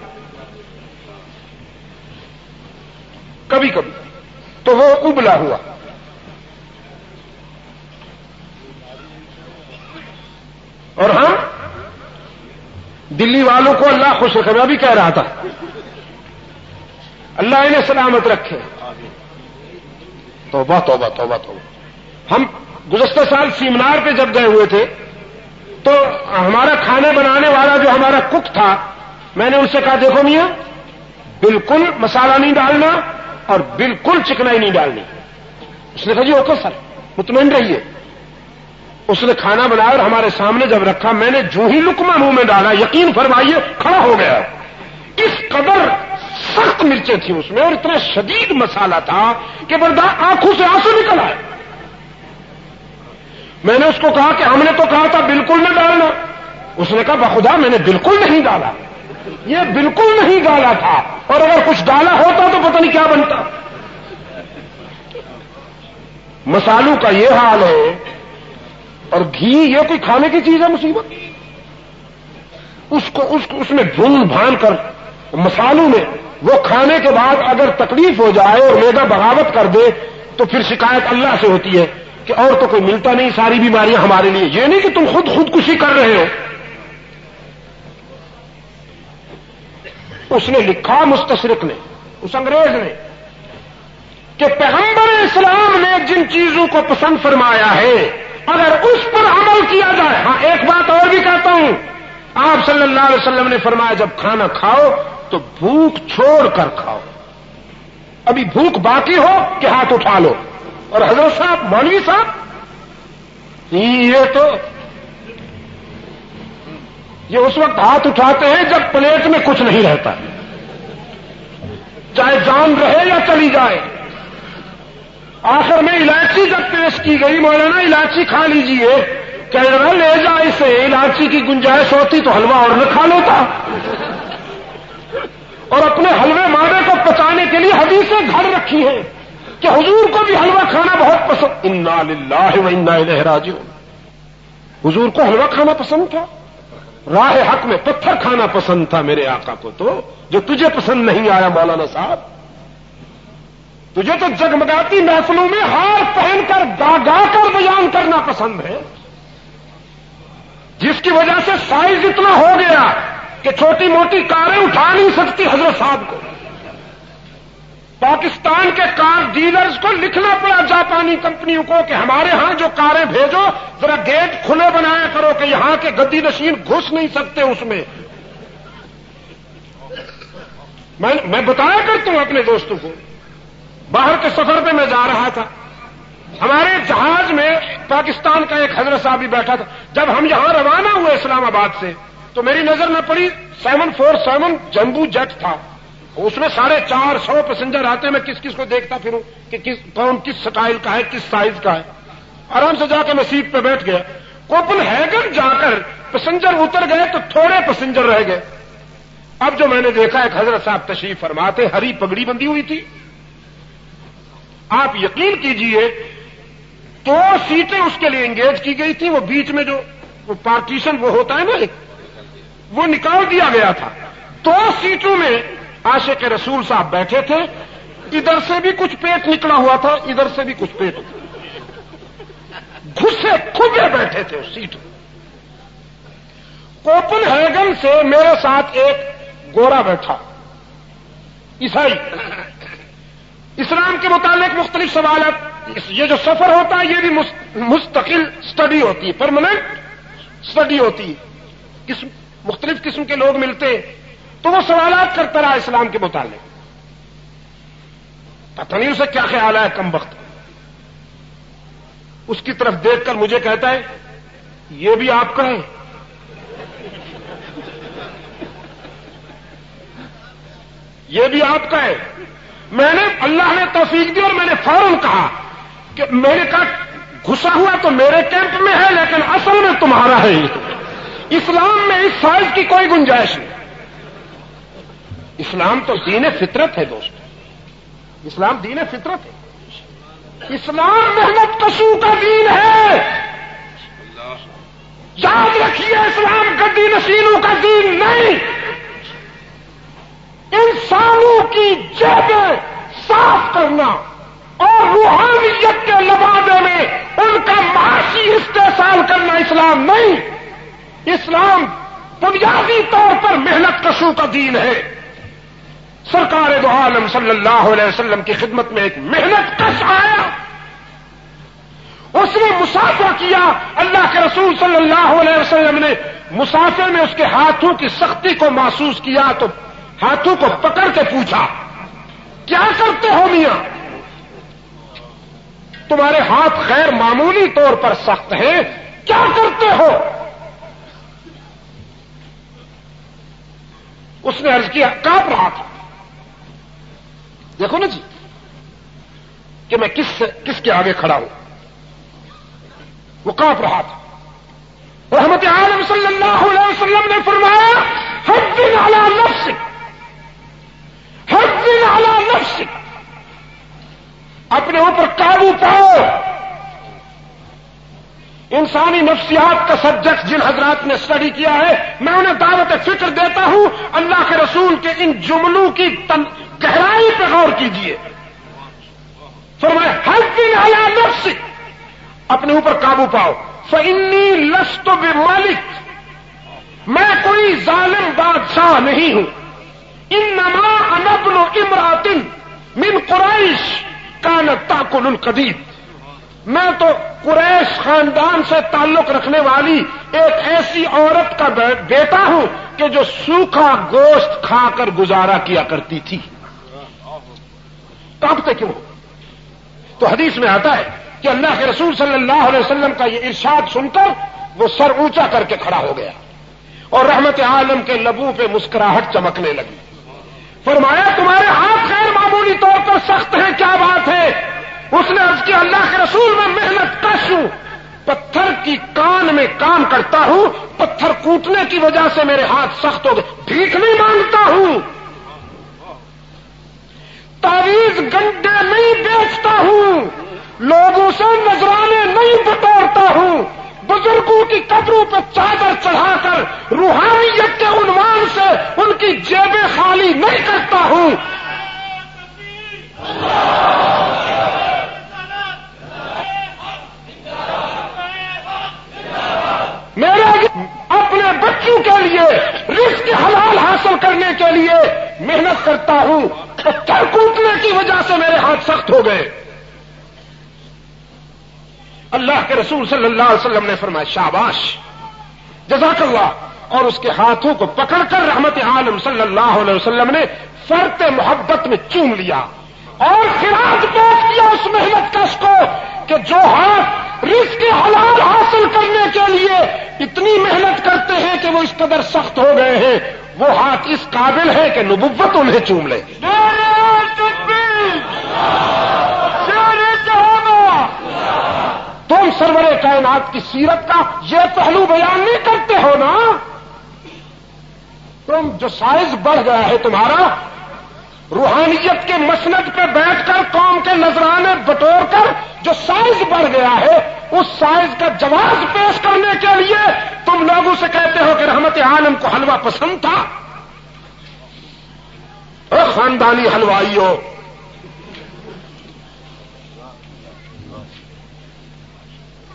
کبھی کبھی تو وہ ابلا ہوا. اور ہم دلی والوں کو اللہ خوش رکھے. میں بھی کہہ رہا تھا اللہ انہیں سلامت رکھے. توبہ توبہ توبہ توبہ. ہم گزشتہ سال سیمنار پہ جب گئے ہوئے تھے تو ہمارا کھانے بنانے والا جو ہمارا کک تھا، میں نے اس سے کہا دیکھو میاں بالکل مسالہ نہیں ڈالنا اور بالکل چکنائی نہیں ڈالنی. اس نے کہا جی اوکے سر، مطمئن رہیے. اس نے کھانا بنایا اور ہمارے سامنے جب رکھا، میں نے جو ہی لقمہ منہ میں ڈالا یقین فرمائیے کھڑا ہو گیا. اس قدر سخت مرچیں تھیں اس میں اور اتنا شدید مسالہ تھا کہ برداشت آنکھوں سے آنسو نکل آئے. میں نے اس کو کہا کہ ہم نے تو کہا تھا بالکل نہ ڈالنا. اس نے کہا بخدا میں نے بالکل نہیں ڈالا، یہ بالکل نہیں ڈالا تھا، اور اگر کچھ ڈالا ہوتا تو پتہ نہیں کیا بنتا. مسالوں کا یہ حال ہے. اور گھی یہ کوئی کھانے کی چیز ہے مصیبت؟ اس میں بھون بھان کر مسالوں میں وہ کھانے کے بعد اگر تکلیف ہو جائے اور معدہ بغاوت کر دے تو پھر شکایت اللہ سے ہوتی ہے کہ اور تو کوئی ملتا نہیں، ساری بیماریاں ہمارے لیے. یہ نہیں کہ تم خودکشی کر رہے ہو. اس نے لکھا مستشرق نے، اس انگریز نے، کہ پیغمبر اسلام نے جن چیزوں کو پسند فرمایا ہے اگر اس پر عمل کیا جائے. ہاں ایک بات اور بھی کہتا ہوں، آپ صلی اللہ علیہ وسلم نے فرمایا جب کھانا کھاؤ تو بھوک چھوڑ کر کھاؤ. ابھی بھوک باقی ہو کہ ہاتھ اٹھا لو. اور حضرت صاحب، مولوی صاحب، یہ اس وقت ہاتھ اٹھاتے ہیں جب پلیٹ میں کچھ نہیں رہتا، چاہے جان رہے یا چلی جائے. آخر میں الائچی جب پیش کی گئی، مولانا الائچی کھا لیجئے، کہہ رہا لے جا اسے. الائچی کی گنجائش ہوتی تو حلوہ اور نہ کھا لیتا. اور اپنے حلوے مارے کو پچانے کے لیے حدیثیں گھڑ رکھی ہیں کہ حضور کو بھی حلوہ کھانا بہت پسند. انا للہ و انا الیہ راجعون. حضور کو حلوہ کھانا پسند تھا، راہ حق میں پتھر کھانا پسند تھا میرے آقا کو. تو جو تجھے پسند نہیں آیا مولانا صاحب، تجھے تو جگمگاتی محفلوں میں ہار پہن کر گا کر بیان کرنا پسند ہے، جس کی وجہ سے سائز اتنا ہو گیا کہ چھوٹی موٹی کاریں اٹھا نہیں سکتی حضرت صاحب کو. پاکستان کے کار ڈیلرز کو لکھنا پڑا جاپانی کمپنیوں کو کہ ہمارے ہاں جو کاریں بھیجو ذرا گیٹ کھلے بنایا کرو کہ یہاں کے گدی نشین گھس نہیں سکتے اس میں. میں بتایا کرتا ہوں اپنے دوستوں کو. باہر کے سفر پہ میں جا رہا تھا، ہمارے جہاز میں پاکستان کا ایک حضرت صاحب بھی بیٹھا تھا. جب ہم یہاں روانہ ہوئے اسلام آباد سے تو میری نظر نہ پڑی 747 جمبو جیٹ تھا. اس میں 450 پیسنجر آتے ہیں. میں کس کس کو دیکھتا پھروں کہ کون کس سٹائل کا ہے، کس سائز کا ہے. آرام سے جا کے میں سیٹ پہ بیٹھ گیا. کوپن ہیگن جا کر پیسنجر اتر گئے تو تھوڑے پیسنجر رہ گئے. اب جو میں نے دیکھا ایک حضرت صاحب تشریف فرماتے، ہری پگڑی بندی ہوئی تھی. آپ یقین کیجئے 2 سیٹیں اس کے لیے انگیج کی گئی تھی. وہ بیچ میں جو وہ پارٹیشن وہ ہوتا ہے نا ایک، وہ نکال دیا گیا تھا. 2 سیٹوں میں عاشق رسول صاحب بیٹھے تھے. ادھر سے بھی کچھ پیٹ نکلا ہوا تھا، ادھر سے بھی کچھ پیٹ گھسے کھبے بیٹھے تھے اس سیٹ. کوپن ہیگن سے میرے ساتھ ایک گورا بیٹھا، عیسائی. اسلام کے متعلق مختلف سوالات. یہ جو سفر ہوتا ہے یہ بھی مستقل سٹڈی ہوتی ہے، پرماننٹ سٹڈی ہوتی ہے. مختلف قسم کے لوگ ملتے تو وہ سوالات کرتا رہا اسلام کے متعلق. پتہ نہیں اسے کیا خیال ہے کم وقت. اس کی طرف دیکھ کر مجھے کہتا ہے یہ بھی آپ کا ہے. یہ بھی آپ کا ہے. میں نے اللہ نے توفیق دی اور میں نے فوراً کہا کہ میں نے کہا گھسا ہوا تو میرے کیمپ میں ہے لیکن اصل میں تمہارا ہے. اسلام میں اس سائز کی کوئی گنجائش نہیں. اسلام تو دین فطرت ہے دوست. اسلام دین فطرت ہے. اسلام محنت کشو کا دین ہے. یاد رکھیے اسلام گدی نشینوں کا دین نہیں. انسانوں کی جیبیں صاف کرنا اور روحانیت کے لبادے میں ان کا معاشی استحصال کرنا اسلام نہیں. اسلام بنیادی طور پر محنت کشو کا دین ہے. سرکار دو عالم صلی اللہ علیہ وسلم کی خدمت میں ایک محنت کش آیا. اس نے مسافر کیا. اللہ کے رسول صلی اللہ علیہ وسلم نے مسافر میں اس کے ہاتھوں کی سختی کو محسوس کیا تو ہاتھوں کو پکڑ کے پوچھا کیا کرتے ہو میاں؟ تمہارے ہاتھ غیر معمولی طور پر سخت ہیں, کیا کرتے ہو؟ اس نے عرض کیا کانپ رہا تھا. دیکھو نا جی کہ میں کس کے آگے کھڑا ہوں. وہ کانپ رہا تھا. رحمت عالم صلی اللہ علیہ وسلم نے فرمایا حفظ علی نفسک, حفظ علی نفسک, اپنے اوپر قابو پاؤ. انسانی نفسیات کا سبجیکٹ جن حضرات نے اسٹڈی کیا ہے میں انہیں دعوت فکر دیتا ہوں. اللہ کے رسول کے ان جملوں کی گہرائی پہ غور کیجیے. فرمایا حفظ علی نفسک, اپنے اوپر قابو پاؤ. فإنی لست بملک, میں کوئی ظالم بادشاہ نہیں ہوں. انما انا ابن امرأۃ من قریش کانت تأکل القدید, میں تو قریش خاندان سے تعلق رکھنے والی ایک ایسی عورت کا بیٹا ہوں کہ جو سوکھا گوشت کھا کر گزارا کیا کرتی تھی. کانپتے کیوں؟ تو حدیث میں آتا ہے کہ اللہ کے رسول صلی اللہ علیہ وسلم کا یہ ارشاد سن کر وہ سر اونچا کر کے کھڑا ہو گیا اور رحمت عالم کے لبوں پہ مسکراہٹ چمکنے لگی. فرمایا تمہارے ہاتھ غیر معمولی طور پر سخت ہیں, کیا بات ہے؟ اس نے عرض کیا اللہ کے رسول میں محنت کش ہوں, پتھر کی کان میں کام کرتا ہوں, پتھر کوٹنے کی وجہ سے میرے ہاتھ سخت ہو گئے. بھیک نہیں مانگتا ہوں, تعویذ گنڈے نہیں بیچتا ہوں, لوگوں سے نذرانے نہیں بٹورتا ہوں, بزرگوں کی قبروں پہ چادر چڑھا کر روحانیت کے عنوان سے ان کی جیبیں خالی نہیں کرتا ہوں. میرے اپنے بچوں کے لیے رزق حلال حاصل کرنے کے لیے محنت کرتا ہوں, پتھر کوٹنے کی وجہ سے میرے ہاتھ سخت ہو گئے. اللہ کے رسول صلی اللہ علیہ وسلم نے فرمایا شاباش, جزاک اللہ, اور اس کے ہاتھوں کو پکڑ کر رحمت عالم صلی اللہ علیہ وسلم نے فرط محبت میں چوم لیا اور خراج پیش کیا اس محنت کش کو کہ جو ہاتھ رزق حلال حاصل کرنے کے لیے اتنی محنت کرتے ہیں کہ وہ اس قدر سخت ہو گئے ہیں, وہ ہاتھ اس قابل ہے کہ نبوت انہیں چوم لے. تم سرور کائنات کی سیرت کا یہ پہلو بیان نہیں کرتے ہو نا. تم جو سائز بڑھ گیا ہے تمہارا, روحانیت کے مسند پہ بیٹھ کر قوم کے نذرانے بٹور کر جو سائز بڑھ گیا ہے, اس سائز کا جواز پیش کرنے کے لیے تم لوگوں سے کہتے ہو کہ رحمت عالم کو حلوہ پسند تھا. خاندانی حلوائی ہو.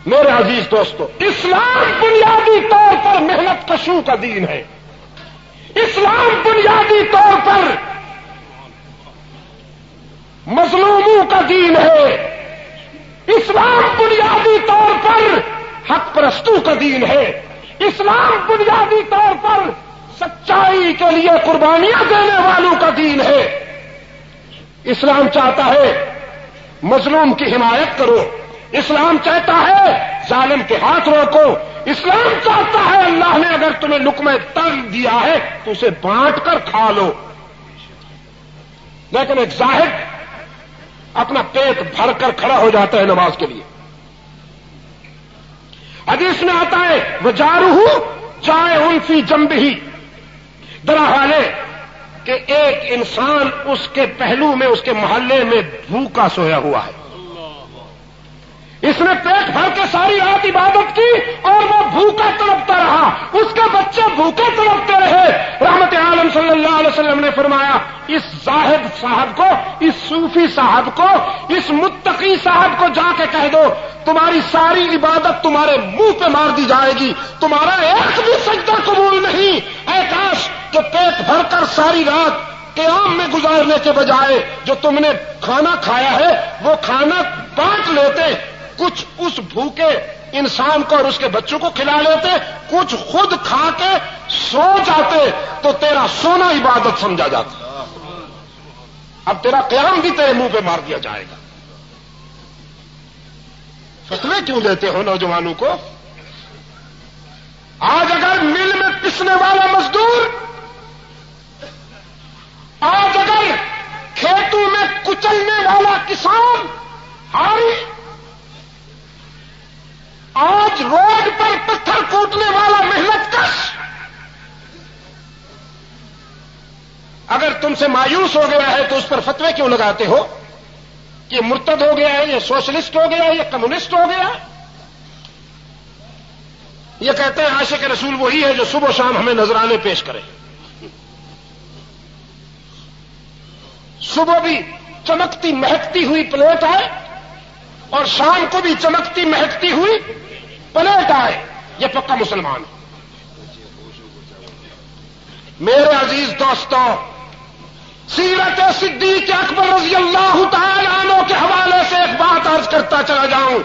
میرے عزیز دوستو, اسلام بنیادی طور پر محنت کشوں کا دین ہے. اسلام بنیادی طور پر مظلوموں کا دین ہے. اسلام بنیادی طور پر حق پرستوں کا دین ہے. اسلام بنیادی طور پر سچائی کے لیے قربانیاں دینے والوں کا دین ہے۔ اسلام چاہتا ہے مظلوم کی حمایت کرو، اسلام چاہتا ہے ظالم کے ہاتھ روکو، اسلام چاہتا ہے اللہ نے اگر تمہیں لقمہ تن دیا ہے تو اسے بانٹ کر کھا لو۔ لیکن ایک زاہد اپنا پیٹ بھر کر کھڑا ہو جاتا ہے نماز کے لیے۔ حدیث میں آتا ہے وجارہ چائے فی جنبہ، درا والے کہ ایک انسان اس کے پہلو میں اس کے محلے میں بھوکا سویا ہوا ہے، اس نے پیٹ بھر کے ساری رات عبادت کی اور وہ بھوکا تڑپتا رہا، اس کے بچے بھوکے تڑپتے رہے۔ رحمت عالم صلی اللہ علیہ وسلم نے فرمایا اس زاہد صاحب کو، اس صوفی صاحب کو، اس متقی صاحب کو جا کے کہہ دو تمہاری ساری عبادت تمہارے منہ پہ مار دی جائے گی، تمہارا ایک بھی سجدہ قبول نہیں۔ اے کاش کہ پیٹ بھر کر ساری رات قیام میں گزارنے کے بجائے جو تم نے کھانا کھایا ہے وہ کھانا بانٹ لیتے، کچھ اس بھوکے انسان کو اور اس کے بچوں کو کھلا لیتے، کچھ خود کھا کے سو جاتے تو تیرا سونا عبادت سمجھا جاتا۔ اب تیرا قیام بھی تیرے منہ پہ مار دیا جائے گا۔ فتوے کیوں دیتے ہو نوجوانوں کو؟ آج اگر مل میں پسنے والا مزدور، آج اگر کھیتوں میں کچلنے والا کسان، آج روڈ پر پتھر کوٹنے والا محنت کش اگر تم سے مایوس ہو گیا ہے تو اس پر فتوے کیوں لگاتے ہو کہ یہ مرتد ہو گیا ہے، یہ سوشلسٹ ہو گیا ہے، یہ کمیونسٹ ہو گیا ہے؟ یہ کہتے ہیں عاشق رسول وہی ہے جو صبح و شام ہمیں نذرانے پیش کرے، صبح بھی چمکتی مہکتی ہوئی پلیٹ آئے اور شام کو بھی چمکتی مہکتی ہوئی پلیٹ آئے، یہ پکا مسلمان ہے۔ میرے عزیز دوستوں، سیرت صدیق اکبر رضی اللہ تعالی عنہ کے حوالے سے ایک بات عرض کرتا چلا جاؤں۔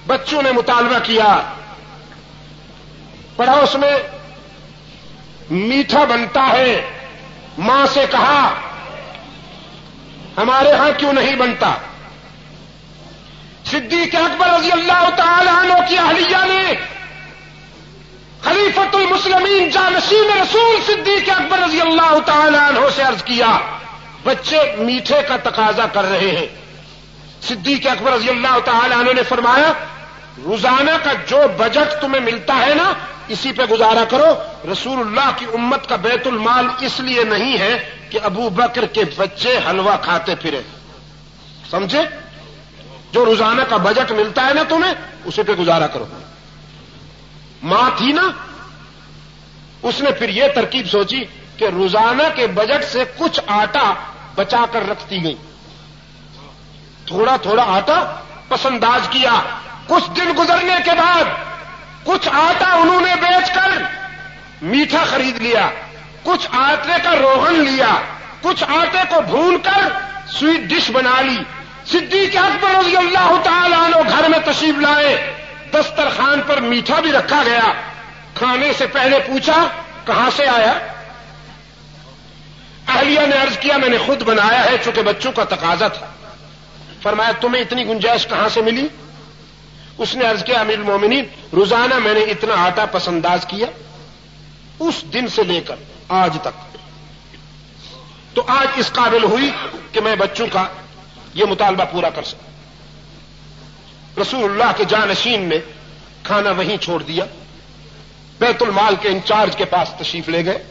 بچوں نے مطالبہ کیا، پڑوس میں میٹھا بنتا ہے، ماں سے کہا ہمارے ہاں کیوں نہیں بنتا؟ صدیق اکبر رضی اللہ تعالی عنہ کی اہلیہ نے خلیفۃ المسلمین جانشین رسول صدیق اکبر رضی اللہ تعالی عنہ سے عرض کیا بچے میٹھے کا تقاضا کر رہے ہیں۔ صدیق اکبر رضی اللہ تعالی عنہ نے فرمایا روزانہ کا جو بجٹ تمہیں ملتا ہے نا اسی پہ گزارا کرو، رسول اللہ کی امت کا بیت المال اس لیے نہیں ہے کہ ابو بکر کے بچے حلوہ کھاتے پھرے، سمجھے؟ جو روزانہ کا بجٹ ملتا ہے نا تمہیں اسی پہ گزارا کرو۔ ماں تھی نا، اس نے پھر یہ ترکیب سوچی کہ روزانہ کے بجٹ سے کچھ آٹا بچا کر رکھتی گئی، تھوڑا تھوڑا آٹا پسنداز کیا۔ کچھ دن گزرنے کے بعد کچھ آٹا انہوں نے بیچ کر میٹھا خرید لیا، کچھ آٹے کا روغن لیا، کچھ آٹے کو بھون کر سویٹ ڈش بنا لی۔ صدیق اکبر رضی اللہ تعالی عنہ گھر میں تشریف لائے، دسترخوان پر میٹھا بھی رکھا گیا۔ کھانے سے پہلے پوچھا کہاں سے آیا؟ اہلیہ نے عرض کیا میں نے خود بنایا ہے چونکہ بچوں کا تقاضا تھا۔ فرمایا تمہیں اتنی گنجائش کہاں سے ملی؟ اس نے عرض کیا امیر المومنین روزانہ میں نے اتنا آٹا پسنداز کیا اس دن سے لے کر آج تک، تو آج اس قابل ہوئی کہ میں بچوں کا یہ مطالبہ پورا کر سکوں۔ رسول اللہ کے جانشین نے کھانا وہیں چھوڑ دیا، بیت المال کے انچارج کے پاس تشریف لے گئے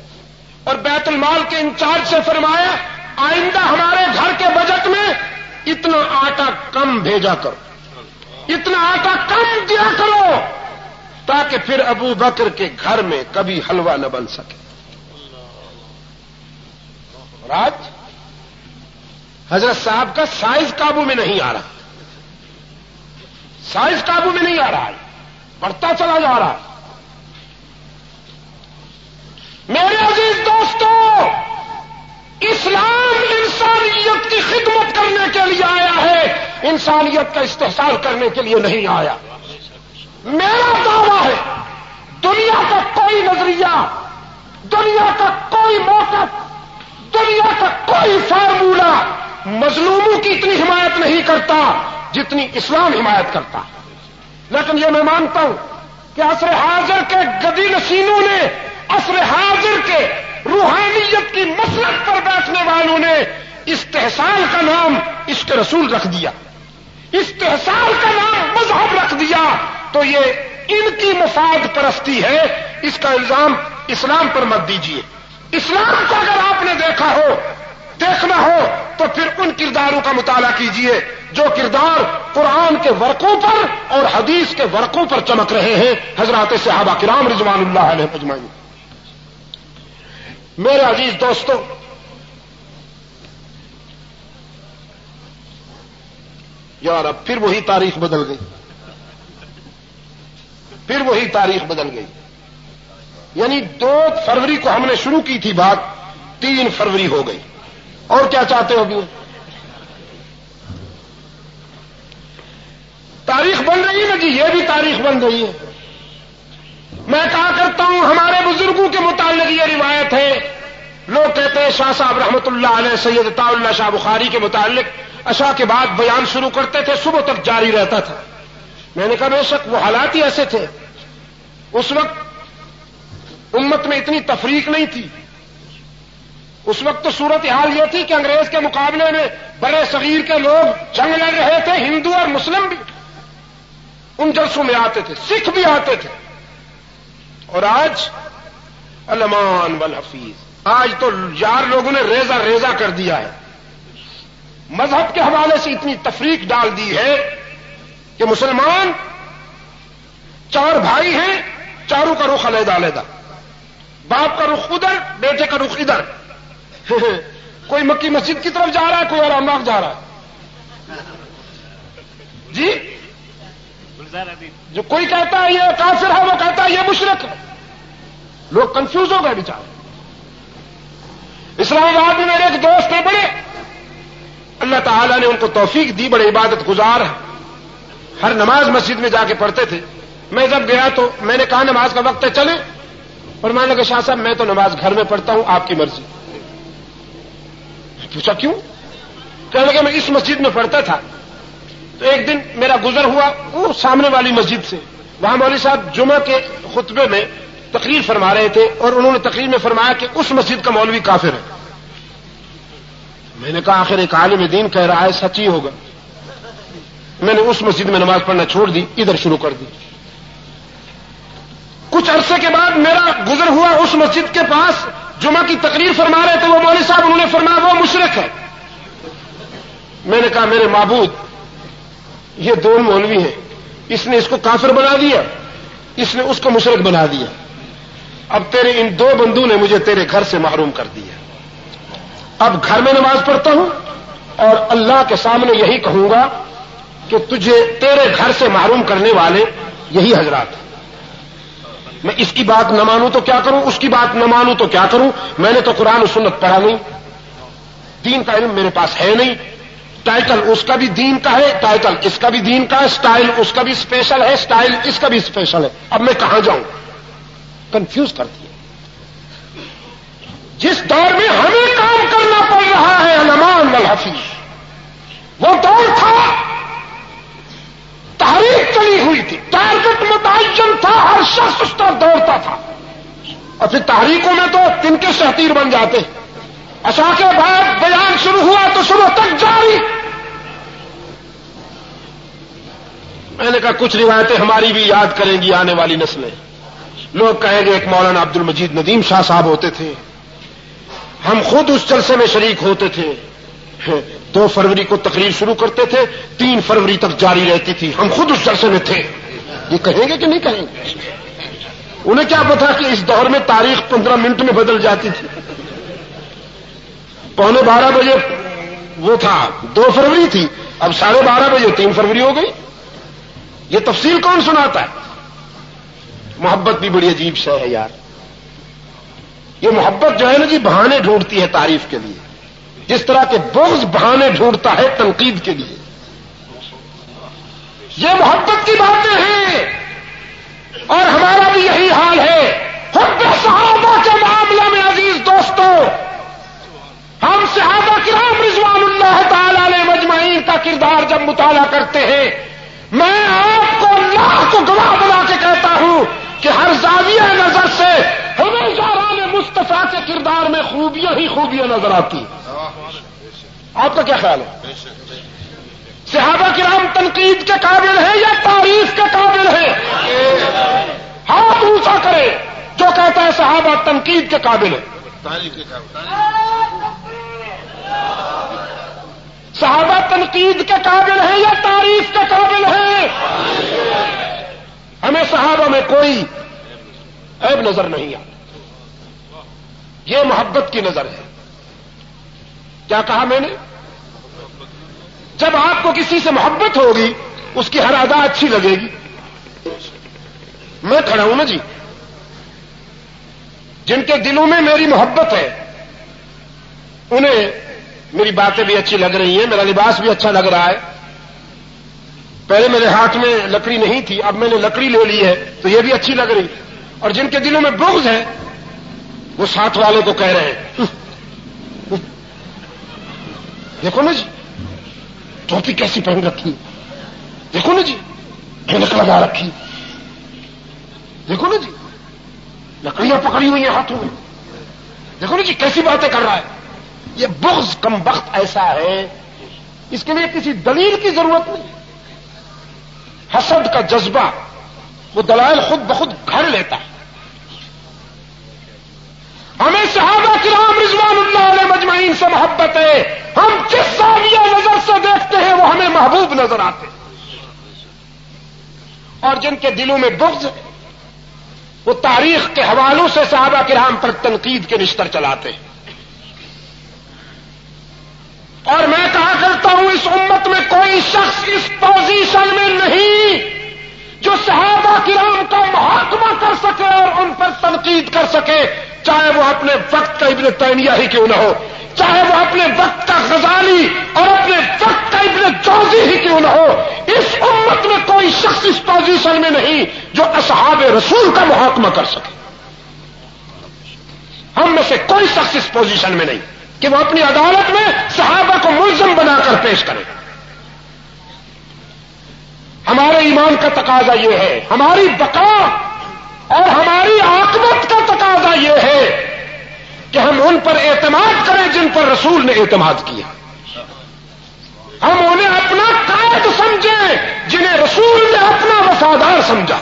اور بیت المال کے انچارج سے فرمایا آئندہ ہمارے گھر کے بجٹ میں اتنا آٹا کم بھیجا کرو، اتنا آٹا کم دیا کرو تاکہ پھر ابو بکر کے گھر میں کبھی حلوہ نہ بن سکے۔ اور آج حضرت صاحب کا سائز قابو میں نہیں آ رہا، سائز قابو میں نہیں آ رہا ہے، بڑھتا چلا جا رہا ہے۔ میرے عزیز دوستوں، اسلام انسانیت کی خدمت کرنے کے لیے آیا ہے، انسانیت کا استحصال کرنے کے لیے نہیں آیا۔ میرا دعویٰ ہے دنیا کا کوئی کوئی موقف، دنیا کا کوئی فارمولہ مظلوموں کی اتنی حمایت نہیں کرتا جتنی اسلام حمایت کرتا. لیکن یہ میں مانتا ہوں کہ عصر حاضر کے گدی نشینوں نے، عصر حاضر کے روحانیت کی مسلک پر بیٹھنے والوں نے استحصال کا نام عشق رسول رکھ دیا، استحصال کا نام مذہب رکھ دیا. تو یہ ان کی مفاد پرستی ہے. اس کا الزام اسلام پر مت دیجیے. اسلام کو اگر آپ نے دیکھنا ہو تو پھر ان کرداروں کا مطالعہ کیجیے جو کردار قرآن کے ورقوں پر اور حدیث کے ورقوں پر چمک رہے ہیں. حضرات صحابہ کرام رضوان اللہ علیہ اجمعین. میرے عزیز دوستو، یار اب پھر وہی تاریخ بدل گئی، پھر وہی تاریخ بدل گئی. یعنی 2 فروری کو ہم نے شروع کی تھی بات، 3 فروری ہو گئی. اور کیا چاہتے ہو بھی؟ تاریخ بن رہی ہے نا جی، یہ بھی تاریخ بن رہی ہے. میں کہا کرتا ہوں ہمارے بزرگوں کے متعلق یہ روایت ہے. لوگ کہتے ہیں شاہ صاحب رحمۃ اللہ علیہ سید عطا اللہ شاہ بخاری کے متعلق عشاء کے بعد بیان شروع کرتے تھے، صبح تک جاری رہتا تھا. میں نے کہا بے شک وہ حالات ہی ایسے تھے. اس وقت امت میں اتنی تفریق نہیں تھی. اس وقت تو صورتحال یہ تھی کہ انگریز کے مقابلے میں بڑے صغیر کے لوگ جنگ لڑ رہے تھے. ہندو اور مسلم بھی ان جلسوں میں آتے تھے، سکھ بھی آتے تھے. اور آج الامان والحفیظ، آج تو یار لوگوں نے ریزہ ریزہ کر دیا ہے. مذہب کے حوالے سے اتنی تفریق ڈال دی ہے کہ مسلمان 4 بھائی ہیں، چاروں کا رخ علیحدہ علیحدہ. باپ کا رخ ادھر، بیٹے کا رخ ادھر. کوئی مکی مسجد کی طرف جا رہا ہے، کوئی اور اماغ جا رہا ہے. جی جو کوئی کہتا ہے یہ کافر ہے، وہ کہتا ہے یہ مشرک ہے. لوگ کنفیوز ہو گئے بیچارے. اسلام آباد میں میرے ایک دوست ہیں، بڑے اللہ تعالیٰ نے ان کو توفیق دی، بڑے عبادت گزار ہیں، ہر نماز مسجد میں جا کے پڑھتے تھے. میں جب گیا تو میں نے کہا نماز کا وقت ہے چلیں، اور میں نے کہا شاہ صاحب میں تو نماز گھر میں پڑھتا ہوں، آپ کی مرضی. پوچھا کیوں؟ کہنے لگے میں اس مسجد میں پڑھتا تھا تو ایک دن میرا گزر ہوا وہ سامنے والی مسجد سے. وہاں مولوی صاحب جمعہ کے خطبے میں تقریر فرما رہے تھے اور انہوں نے تقریر میں فرمایا کہ اس مسجد کا مولوی کافر ہے. میں نے کہا آخر ایک عالم دین کہہ رہا ہے، سچ ہی ہوگا. میں نے اس مسجد میں نماز پڑھنا چھوڑ دی، ادھر شروع کر دی. کچھ عرصے کے بعد میرا گزر ہوا اس مسجد کے پاس، جمعہ کی تقریر فرما رہے تھے وہ مولوی صاحب، انہوں نے فرمایا وہ مشرک ہے. میں نے کہا میرے معبود، یہ 2 مولوی ہیں، اس نے اس کو کافر بنا دیا، اس نے اس کو مشرک بنا دیا. اب تیرے ان 2 بندوں نے مجھے تیرے گھر سے محروم کر دیا. اب گھر میں نماز پڑھتا ہوں اور اللہ کے سامنے یہی کہوں گا کہ تجھے تیرے گھر سے محروم کرنے والے یہی حضرات ہیں. میں اس کی بات نہ مانوں تو کیا کروں، اس کی بات نہ مانوں تو کیا کروں. میں نے تو قرآن و سنت پڑھا نہیں، دین کا علم میرے پاس ہے نہیں. ٹائٹل اس کا بھی دین کا ہے، ٹائٹل اس کا بھی دین کا ہے، سٹائل اس کا بھی اسپیشل ہے، سٹائل اس کا بھی اسپیشل ہے. اب میں کہاں جاؤں؟ کنفیوز کر دیا. جس دور میں ہمیں کام کرنا پڑ رہا ہے الامان والحفیظ، وہ دور تھا تحریک چلی ہوئی تھی، ٹارگٹ متعین تھا، ہر شخص اس طرف دوڑتا تھا. اور پھر تحریکوں میں تو تن کے شہتیر بن جاتے. عشاء کے بعد بیان شروع ہوا تو صبح تک جاری. میں نے کہا کچھ روایتیں ہماری بھی یاد کریں گی آنے والی نسلیں. لوگ کہیں گے ایک مولانا عبد المجید ندیم شاہ صاحب ہوتے تھے، ہم خود اس جلسے میں شریک ہوتے تھے. 2 فروری کو تقریر شروع کرتے تھے، 3 فروری تک جاری رہتی تھی، ہم خود اس جلسے میں تھے. یہ کہیں گے کہ نہیں کہیں گے؟ انہیں کیا پتا کہ اس دور میں تاریخ 15 منٹ میں بدل جاتی تھی. 11:45 بجے وہ تھا 2 فروری تھی، اب 12:30 بجے 3 فروری ہو گئی. یہ تفصیل کون سناتا ہے؟ محبت بھی بڑی عجیب شے ہے یار. یہ محبت جو ہے نا جی بہانے ڈھونڈتی ہے تعریف کے لیے، جس طرح کے بغض بہانے ڈھونڈتا ہے تنقید کے لیے. یہ محبت کی باتیں ہیں اور ہمارا بھی یہی حال ہے. حب صحابہ کے معاملہ میں عزیز دوست خوبیاں ہی خوبیاں نظر آتی ہیں. آپ کا کیا خیال ہے؟ صحابہ کرام تنقید کے قابل ہیں یا تعریف کے قابل ہیں؟ ہاتھ اونچا کرے جو کہتا ہے صحابہ تنقید کے قابل ہے. صحابہ تنقید کے قابل ہیں یا تعریف کے قابل ہیں؟ ہمیں صحابہ میں کوئی عیب نظر نہیں آتا. یہ محبت کی نظر ہے. کیا کہا میں نے؟ جب آپ کو کسی سے محبت ہوگی اس کی ہر ادا اچھی لگے گی. میں کھڑا ہوں نا جی، جن کے دلوں میں میری محبت ہے انہیں میری باتیں بھی اچھی لگ رہی ہیں، میرا لباس بھی اچھا لگ رہا ہے. پہلے میرے ہاتھ میں لکڑی نہیں تھی، اب میں نے لکڑی لے لی ہے تو یہ بھی اچھی لگ رہی. اور جن کے دلوں میں بغض ہے وہ ساتھ والے کو کہہ رہے ہیں دیکھو نا جی ٹوپی کیسی پہن رکھی، دیکھو نا جی اینک لگا رکھی، دیکھو نا جی لکڑیاں پکڑی ہوئی ہیں ہاتھوں میں، دیکھو نا جی کیسی باتیں کر رہا ہے. یہ بغض کم بخت ایسا ہے، اس کے لیے کسی دلیل کی ضرورت نہیں. حسد کا جذبہ وہ دلائل خود بخود گھڑ لیتا ہے. ہمیں صحابہ کرام رضوان اللہ علیہ مجمعین سے محبت ہے. ہم جس زاویہ نظر سے دیکھتے ہیں وہ ہمیں محبوب نظر آتے ہیں. اور جن کے دلوں میں بغض ہے وہ تاریخ کے حوالوں سے صحابہ کرام پر تنقید کے نشتر چلاتے ہیں. اور میں کہا کرتا ہوں اس امت میں کوئی شخص اس پوزیشن میں نہیں جو صحابہ کرام کا محاکمہ کر سکے اور ان پر تنقید کر سکے، چاہے وہ اپنے وقت کا ابن تیمیہ ہی کیوں نہ ہو، چاہے وہ اپنے وقت کا غزالی اور اپنے وقت کا ابن جوزی ہی کیوں نہ ہو. اس امت میں کوئی شخص اس پوزیشن میں نہیں جو اصحاب رسول کا محاکمہ کر سکے. ہم میں سے کوئی شخص اس پوزیشن میں نہیں کہ وہ اپنی عدالت میں صحابہ کو ملزم بنا کر پیش کرے. ہمارے ایمان کا تقاضا یہ ہے، ہماری بقا اور ہماری عاقبت کا تقاضا یہ ہے کہ ہم ان پر اعتماد کریں جن پر رسول نے اعتماد کیا. ہم انہیں اپنا قائد سمجھیں جنہیں رسول نے اپنا وفادار سمجھا.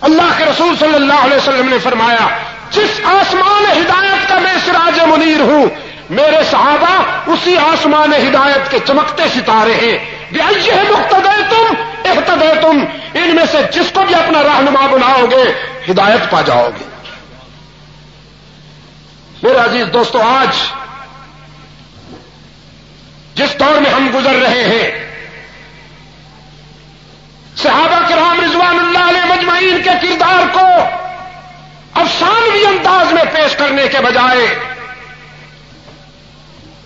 اللہ کے رسول صلی اللہ علیہ وسلم نے فرمایا جس آسمان ہدایت کا میں سراج منیر ہوں، میرے صحابہ اسی آسمان ہدایت کے چمکتے ستارے ہیں. بِأَيِّهِ مُقْتَدَيْتُمْ اِهْتَدَيْتُمْ، ان میں سے جس کو بھی اپنا رہنما بناؤ گے ہدایت پا جاؤ گے. میرے عزیز دوستو، آج جس دور میں ہم گزر رہے ہیں، صحابہ کرام رضوان اللہ علیہ مجمعین کے کردار کو افسانوی انداز میں پیش کرنے کے بجائے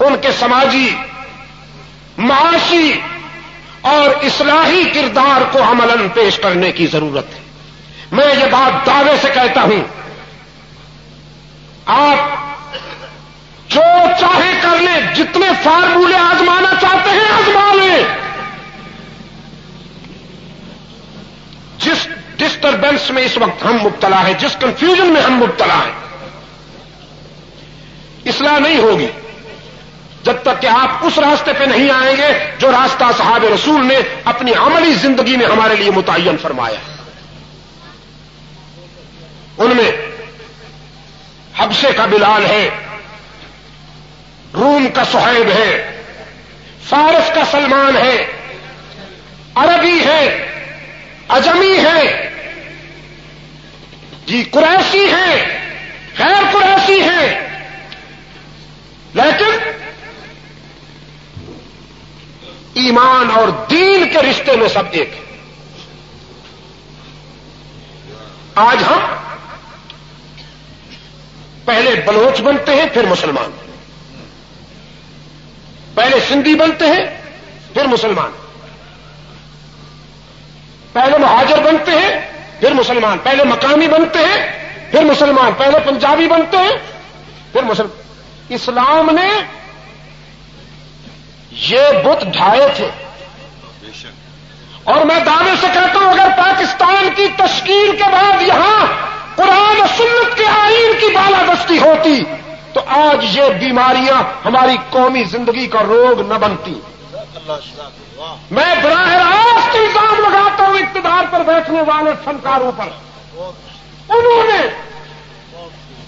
ان کے سماجی، معاشی اور اصلاحی کردار کو عملاً پیش کرنے کی ضرورت ہے. میں یہ بات دعوے سے کہتا ہوں، آپ جو چاہے کر لیں، جتنے فارمولے آزمانا چاہتے ہیں آزما لیں. جس ڈسٹربنس میں اس وقت ہم مبتلا ہیں، جس کنفیوژن میں ہم مبتلا ہیں، اصلاح نہیں ہوگی جب تک کہ آپ اس راستے پہ نہیں آئیں گے جو راستہ اصحاب رسول نے اپنی عملی زندگی میں ہمارے لیے متعین فرمایا. ان میں حبشے کا بلال ہے، روم کا صہیب ہے، فارس کا سلمان ہے، عربی ہے، عجمی ہے، جی قریشی ہے، غیر قریشی ہے، لیکن ایمان اور دین کے رشتے میں سب ایک ہے. آج ہم پہلے بلوچ بنتے ہیں پھر مسلمان، پہلے سندھی بنتے ہیں پھر مسلمان، پہلے مہاجر بنتے ہیں پھر مسلمان، پہلے مقامی بنتے ہیں پھر مسلمان، پہلے پنجابی بنتے ہیں پھر مسلمان. اسلام نے یہ بت ڈھائے تھے. اور میں دعوے سے کہتا ہوں اگر پاکستان کی تشکیل کے بعد یہاں قرآن و سنت کے آئین کی بالادستی ہوتی آج یہ بیماریاں ہماری قومی زندگی کا روگ نہ بنتی. میں براہ راست الزام لگاتا ہوں اقتدار پر بیٹھنے والے فنکاروں پر. انہوں نے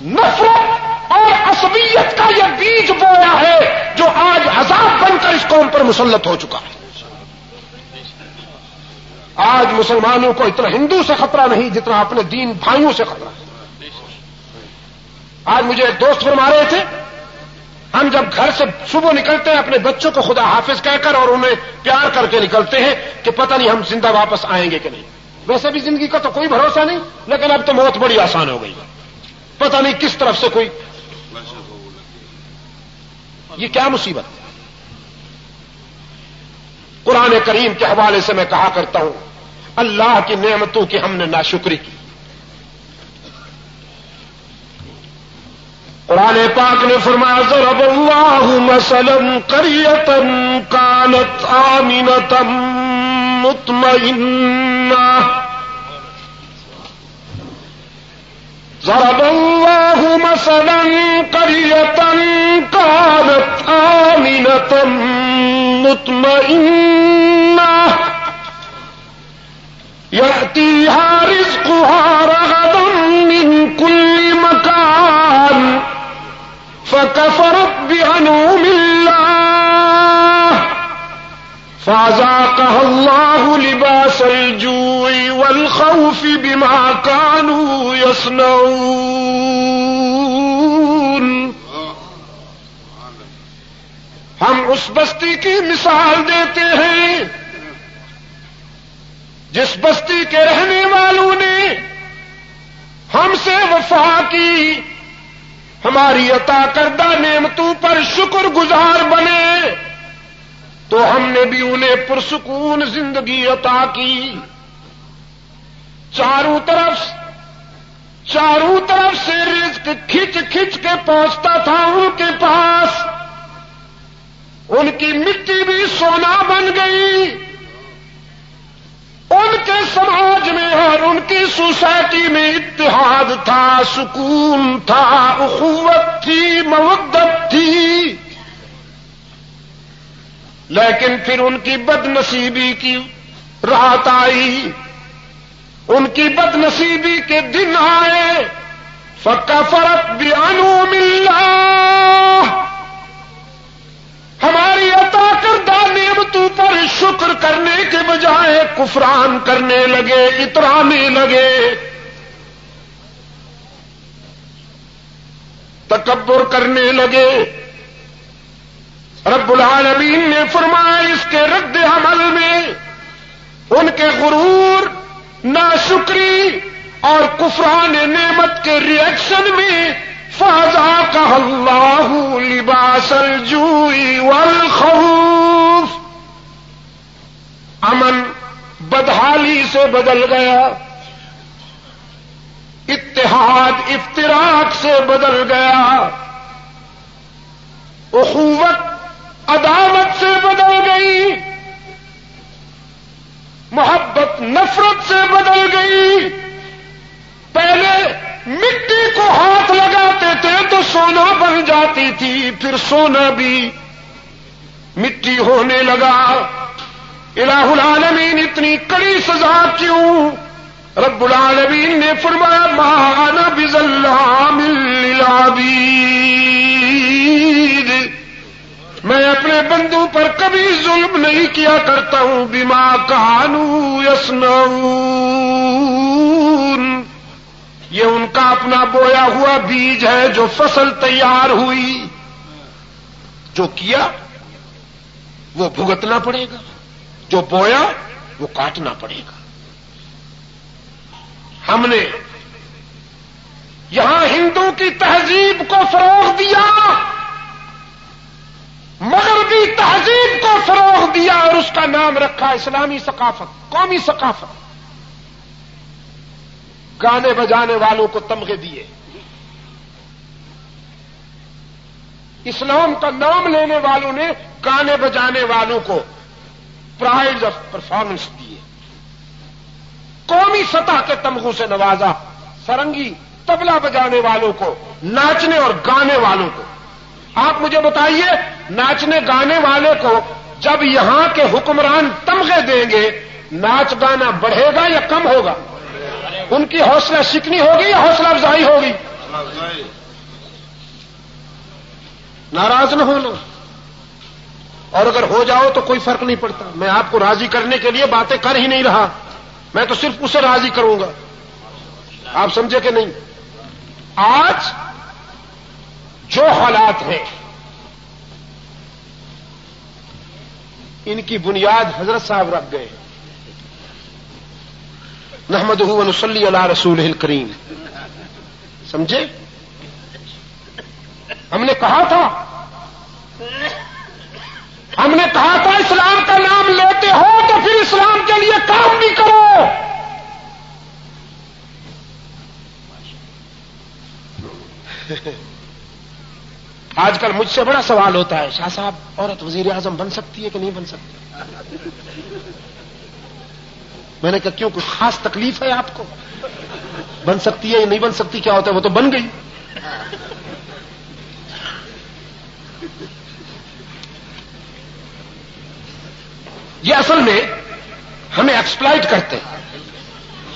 نفرت اور عصبیت کا یہ بیج بویا ہے جو آج عذاب بن کر اس قوم پر مسلط ہو چکا ہے. آج مسلمانوں کو اتنا ہندو سے خطرہ نہیں جتنا اپنے دین بھائیوں سے خطرہ ہے. آج مجھے ایک دوست فرما رہے تھے ہم جب گھر سے صبح نکلتے ہیں اپنے بچوں کو خدا حافظ کہہ کر اور انہیں پیار کر کے نکلتے ہیں کہ پتہ نہیں ہم زندہ واپس آئیں گے کہ نہیں. ویسے بھی زندگی کا تو کوئی بھروسہ نہیں, لیکن اب تو موت بڑی آسان ہو گئی. پتہ نہیں کس طرف سے کوئی. یہ کیا مصیبت ہے. قرآن کریم کے حوالے سے میں کہا کرتا ہوں اللہ کی نعمتوں کی ہم نے ناشکری کی. قرآن پاک نے فرمایا ضرب اللہ مثلا قریۃ کانت آمنۃ مطمئنہ. ضرب اللہ مثلا قریۃ کانت آمنۃ مطمئنہ یأتیہا رزقہا رغدا من کل مکان فكفرت بأنعم الله فأذاقها الله لباس الجوع والخوف بما كانوا يصنعون. ہم اس بستی کی مثال دیتے ہیں جس بستی کے رہنے والوں نے ہم سے وفا کی, ہماری عطا کردہ نعمتوں پر شکر گزار بنے تو ہم نے بھی انہیں پرسکون زندگی عطا کی. چاروں طرف سے رزق کھچ کھچ کے پہنچتا تھا ان کے پاس. ان کی مٹی بھی سونا بن گئی. ان کے سماج میں اور ان کی سوسائٹی میں اتحاد تھا, سکون تھا, اخوت تھی, مودت تھی. لیکن پھر ان کی بد نصیبی کی رات آئی, ان کی بد نصیبی کے دن آئے. فکفرت بانعم اللہ, ہماری عطا کردہ نعمتوں پر شکر کرنے کے بجائے کفران کرنے لگے, اترانے لگے, تکبر کرنے لگے. رب العالمین نے فرمایا اس کے رد عمل میں ان کے غرور, ناشکری اور کفران نعمت کے ریئیکشن میں فَأَذَاقَهَا اللَّهُ لِبَاسَ الْجُوعِ وَالْخَوْفِ, امن بدحالی سے بدل گیا, اتحاد افتراق سے بدل گیا, اخوت عداوت سے بدل گئی, محبت نفرت سے بدل گئی. پہلے مٹی کو ہاتھ لگاتے تھے تو سونا بن جاتی تھی, پھر سونا بھی مٹی ہونے لگا. الہ العالمین اتنی کڑی سزا کیوں؟ رب العالمین نے فرمایا ما انا بظلام للعبید, میں اپنے بندوں پر کبھی ظلم نہیں کیا کرتا ہوں. بما کانوا یصنعون, یہ ان کا اپنا بویا ہوا بیج ہے جو فصل تیار ہوئی. جو کیا وہ بھگتنا پڑے گا, جو بویا وہ کاٹنا پڑے گا. ہم نے یہاں ہندو کی تہذیب کو فروغ دیا, مغربی تہذیب کو فروغ دیا اور اس کا نام رکھا اسلامی ثقافت, قومی ثقافت. گانے بجانے والوں کو تمغے دیے, اسلام کا نام لینے والوں نے گانے بجانے والوں کو پرائز آف پرفارمنس دیے, قومی سطح کے تمغوں سے نوازا. سرنگی طبلہ بجانے والوں کو, ناچنے اور گانے والوں کو آپ مجھے بتائیے ناچنے گانے والے کو جب یہاں کے حکمران تمغے دیں گے ناچ گانا بڑھے گا یا کم ہوگا؟ ان کی حوصلہ شکنی ہوگی یا حوصلہ افزائی ہوگی؟ ناراض نہ ہونا، اور اگر ہو جاؤ تو کوئی فرق نہیں پڑتا. میں آپ کو راضی کرنے کے لیے باتیں کر ہی نہیں رہا، میں تو صرف اسے راضی کروں گا. آپ سمجھے کہ نہیں؟ آج جو حالات ہیں ان کی بنیاد حضرت صاحب رکھ گئے. نحمدہ و نصلی علی رسولہ الکریم. سمجھے؟ ہم نے کہا تھا اسلام کا نام لیتے ہو تو پھر اسلام کے لیے کام بھی کرو. آج کل مجھ سے بڑا سوال ہوتا ہے، شاہ صاحب عورت وزیر اعظم بن سکتی ہے کہ نہیں بن سکتی؟ میں نے کہا کیوں، کوئی خاص تکلیف ہے آپ کو؟ بن سکتی ہے یا نہیں بن سکتی کیا ہوتا ہے، وہ تو بن گئی. یہ اصل میں ہمیں ایکسپلائٹ کرتے ہیں،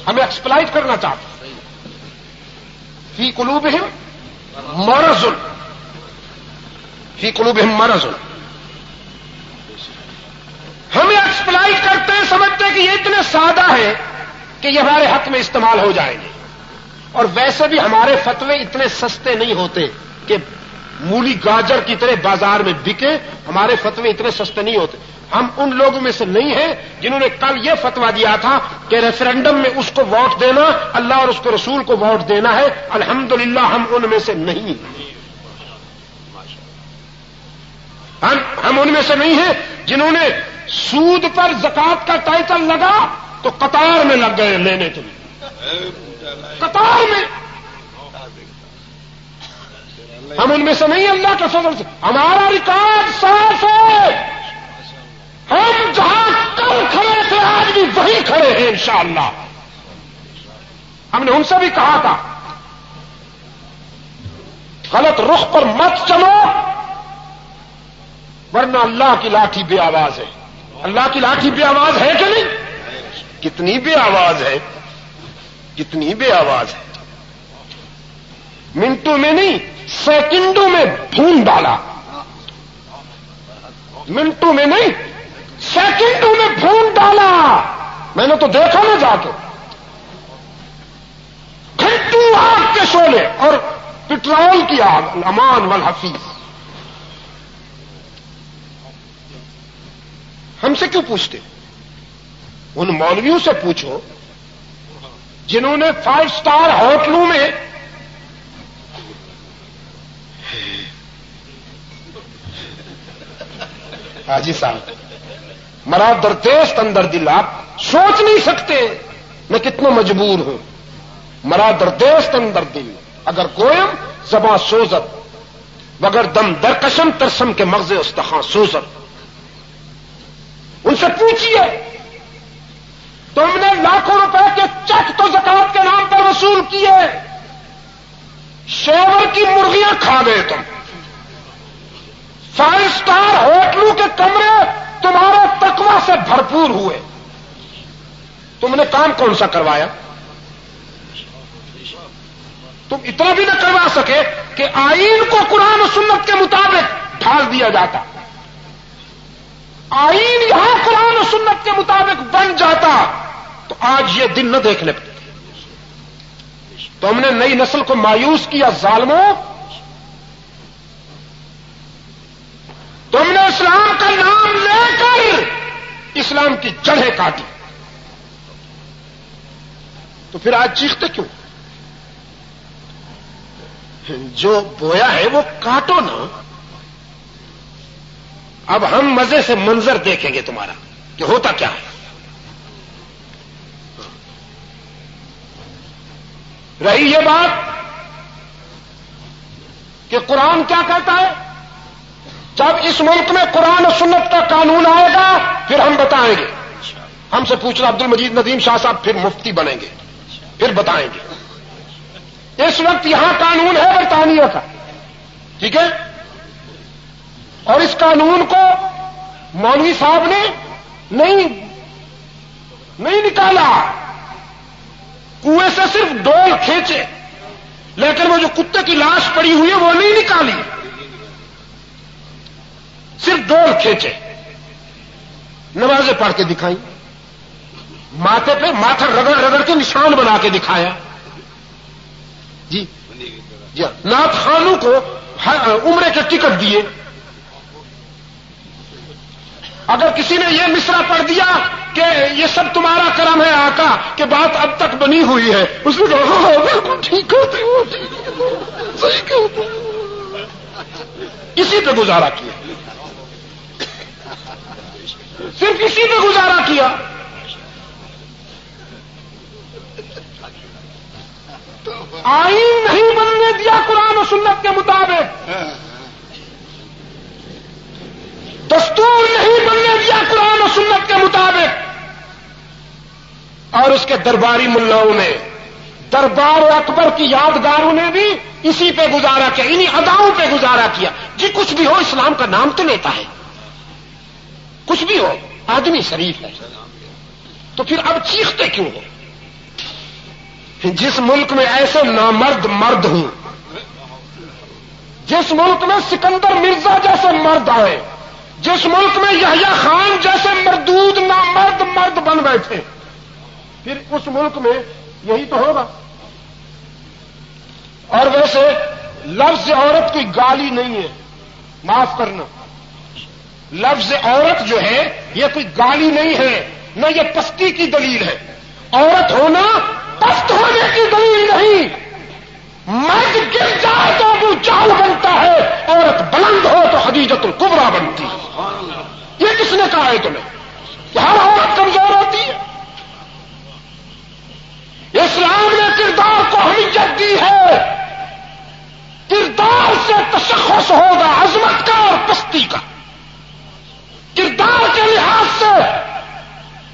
ہمیں ایکسپلائٹ کرنا چاہتے ہیں. فی قلوبہم مرض، فی قلوبہم مرض. ہمیں ایکسپلائٹ کرتے ہیں، سمجھتے ہیں کہ یہ اتنے سادہ ہے کہ یہ ہمارے حق میں استعمال ہو جائیں گے. اور ویسے بھی ہمارے فتوے اتنے سستے نہیں ہوتے کہ مولی گاجر کی طرح بازار میں بکے. ہمارے فتوے اتنے سستے نہیں ہوتے. ہم ان لوگوں میں سے نہیں ہیں جنہوں نے کل یہ فتویٰ دیا تھا کہ ریفرینڈم میں اس کو ووٹ دینا، اللہ اور اس کے رسول کو ووٹ دینا ہے. الحمدللہ ہم ان میں سے نہیں ہیں. ہم ان میں سے نہیں ہیں جنہوں نے سود پر زکات کا ٹائٹل لگا تو قطار میں لگ گئے لینے کے لیے، قطار میں. ہم ان میں سے نہیں، اللہ کے فضل سے ہمارا ریکارڈ صاف ہے. ہم جہاں کل کھڑے تھے آج بھی وہیں کھڑے ہیں انشاءاللہ. ہم نے ان سے بھی کہا تھا غلط رخ پر مت چلو ورنہ اللہ کی لاٹھی بے آواز ہے. اللہ کی لاٹھی بے آواز ہے کہ نہیں؟ کتنی بے آواز ہے، کتنی بے آواز ہے. منٹوں میں نہیں سیکنڈوں میں بھون ڈالا. منٹوں میں نہیں سیکنڈوں میں بھون ڈالا. میں نے تو دیکھا نا جا کے گھنٹوں آگ کے شعلے اور پٹرول کی آگ. الامان والحفیظ. ہم سے کیوں پوچھتے؟ ان مولویوں سے پوچھو جنہوں نے 5 اسٹار ہوٹلوں میں حاجی صاحب مرا درتیست اندر دل. آپ سوچ نہیں سکتے میں کتنا مجبور ہوں. مرا درتیست اندر دل اگر کوئم زباں سوزت مگر دم درکشم ترسم کے مغز استخاں سوزت. ان سے پوچھیے تم نے لاکھوں روپے کے چیک تو زکات کے نام پر وصول کیے، شیور کی مرغیاں کھا گئے تم. 5 اسٹار ہوٹلوں کے کمرے تمہارے تقوی سے بھرپور ہوئے. تم نے کام کون سا کروایا؟ تم اتنا بھی نہ کروا سکے کہ آئین کو قرآن و سنت کے مطابق ڈھال دیا جاتا. آئین یہاں قرآن و سنت کے مطابق بن جاتا تو آج یہ دن نہ دیکھنے پڑتے. تم نے نئی نسل کو مایوس کیا ظالموں. تم نے اسلام کا نام لے کر اسلام کی جڑیں کاٹی. تو پھر آج چیختے کیوں؟ جو بویا ہے وہ کاٹو نا. اب ہم مزے سے منظر دیکھیں گے تمہارا کہ ہوتا کیا ہے. رہی یہ بات کہ قرآن کیا کہتا ہے، جب اس ملک میں قرآن و سنت کا قانون آئے گا پھر ہم بتائیں گے. ہم سے پوچھنا عبد المجید ندیم شاہ صاحب پھر مفتی بنیں گے، پھر بتائیں گے. اس وقت یہاں قانون ہے برطانیہ کا، ٹھیک ہے، اور اس قانون کو مولوی صاحب نے نہیں نکالا، کنویں سے صرف ڈول کھینچے، لیکن وہ جو کتے کی لاش پڑی ہوئی ہے وہ نہیں نکالی، صرف ڈول کھینچے، نمازیں پڑھ کے دکھائی، ماتھے پہ ماتھا رگڑ رگڑ کے نشان بنا کے دکھایا، جی نعت خانوں کو عمرے کے ٹکٹ دیے۔ اگر کسی نے یہ مصرع پڑھ دیا کہ یہ سب تمہارا کرم ہے آقا کہ بات اب تک بنی ہوئی ہے، اس نے کہا ہاں بالکل ٹھیک ہوتے ہو، صحیح کہتے، اسی پہ گزارا کیا، صرف اسی پہ گزارا کیا۔ آئین نہیں بننے دیا قرآن و سنت کے مطابق، دستور نہیں بننے دیا قرآن و سنت کے مطابق، اور اس کے درباری ملاؤں نے، دربار اکبر کی یادگاروں نے بھی اسی پہ گزارا کیا، انہی اداؤں پہ گزارا کیا۔ جی کچھ بھی ہو اسلام کا نام تو لیتا ہے، کچھ بھی ہو آدمی شریف ہے، تو پھر اب چیختے کیوں ہو؟ جس ملک میں ایسے نامرد مرد ہوں، جس ملک میں سکندر مرزا جیسے مرد آئے، جس ملک میں یحییٰ خان جیسے مردود نامرد مرد بن بیٹھے، پھر اس ملک میں یہی تو ہوگا۔ اور ویسے لفظ عورت کوئی گالی نہیں ہے، معاف کرنا، لفظ عورت جو ہے یہ کوئی گالی نہیں ہے، نہ یہ پستی کی دلیل ہے۔ عورت ہونا پست ہونے کی دلیل نہیں، مرد گر جائے تو ابو جہل بنتا ہے، عورت بلند ہو تو خدیجۃ الکبریٰ بنتی ہے۔ یہ کس نے کہا ہے تمہیں کہ ہر عورت کمزور ہوتی ہے؟ اسلام نے کردار کو اہمیت دی ہے، کردار سے تشخص ہوگا عظمت کا اور پستی کا۔ کردار کے لحاظ سے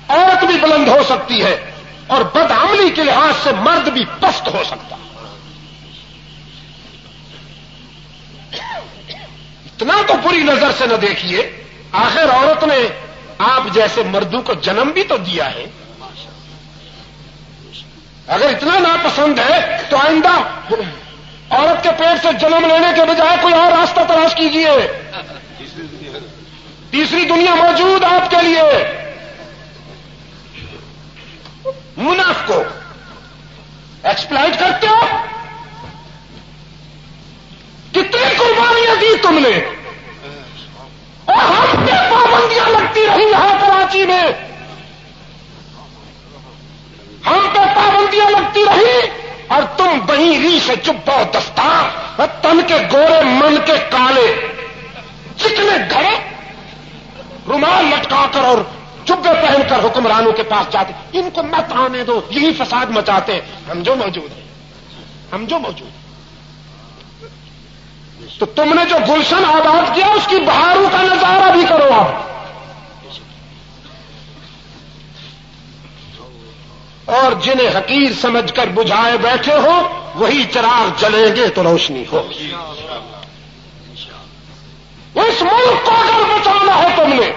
عورت بھی بلند ہو سکتی ہے اور بدعملی کے لحاظ سے مرد بھی پست ہو سکتا ہے۔ اتنا تو بری نظر سے نہ دیکھیے، آخر عورت نے آپ جیسے مردوں کو جنم بھی تو دیا ہے۔ اگر اتنا ناپسند ہے تو آئندہ عورت کے پیٹ سے جنم لینے کے بجائے کوئی اور راستہ تلاش کیجیے۔ تیسری دنیا موجود آپ کے لیے۔ منافق کو ایکسپلائٹ کرتے ہو، کتنی قربانیاں دی تم نے، اور ہم پہ پابندیاں لگتی رہی یہاں کراچی میں، ہم پہ پابندیاں لگتی رہی، اور تم وہیں ری سے چپ و دستار، تن کے گورے من کے کالے، چکنے گھڑے، رومال لٹکا کر اور جبے پہن کر حکمرانوں کے پاس جاتے، ان کو مت آنے دو، یہی فساد مچاتے۔ ہم جو موجود ہیں، ہم جو موجود ہیں، تو تم نے جو گلشن آباد کیا اس کی بہاروں کا نظارہ بھی کرو آپ، اور جنہیں حقیر سمجھ کر بجھائے بیٹھے ہو وہی چراغ جلیں گے تو روشنی ہوگی۔ اس ملک کو اگر بچانا ہے تم نے،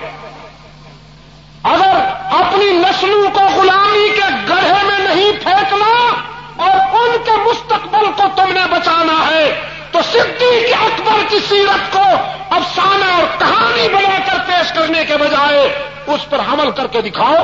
اگر اپنی نسلوں کو غلامی کے گڑھے میں نہیں پھینکنا اور ان کے مستقبل کو تم نے بچانا ہے، تو صدیق اکبر کی سیرت کو افسانہ اور کہانی بنا کر پیش کرنے کے بجائے اس پر عمل کر کے دکھاؤ،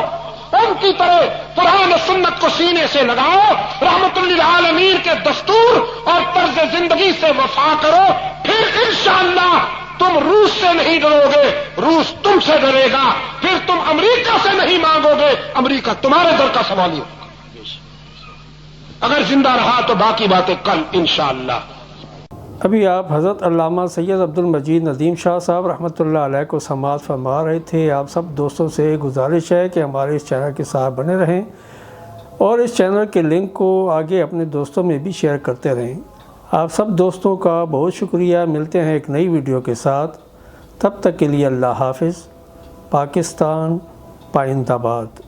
ان کی طرح قرآن و سنت کو سینے سے لگاؤ، رحمت للعالمین کے دستور اور طرز زندگی سے وفا کرو، پھر انشاءاللہ تم روس سے نہیں ڈرو گے، روس تم سے ڈرے گا، پھر تم امریکہ سے نہیں مانگو گے، امریکہ تمہارے در کا سوال ہی ہوگا۔ اگر زندہ رہا تو باقی باتیں کل انشاءاللہ۔ ابھی آپ حضرت علامہ سید عبد المجید ندیم شاہ صاحب رحمۃ اللہ علیہ کو سماعت فرما رہے تھے۔ آپ سب دوستوں سے گزارش ہے کہ ہمارے اس چینل کے ساتھ بنے رہیں اور اس چینل کے لنک کو آگے اپنے دوستوں میں بھی شیئر کرتے رہیں۔ آپ سب دوستوں کا بہت شکریہ۔ ملتے ہیں ایک نئی ویڈیو کے ساتھ، تب تک کے لیے اللہ حافظ۔ پاکستان پائندہ باد۔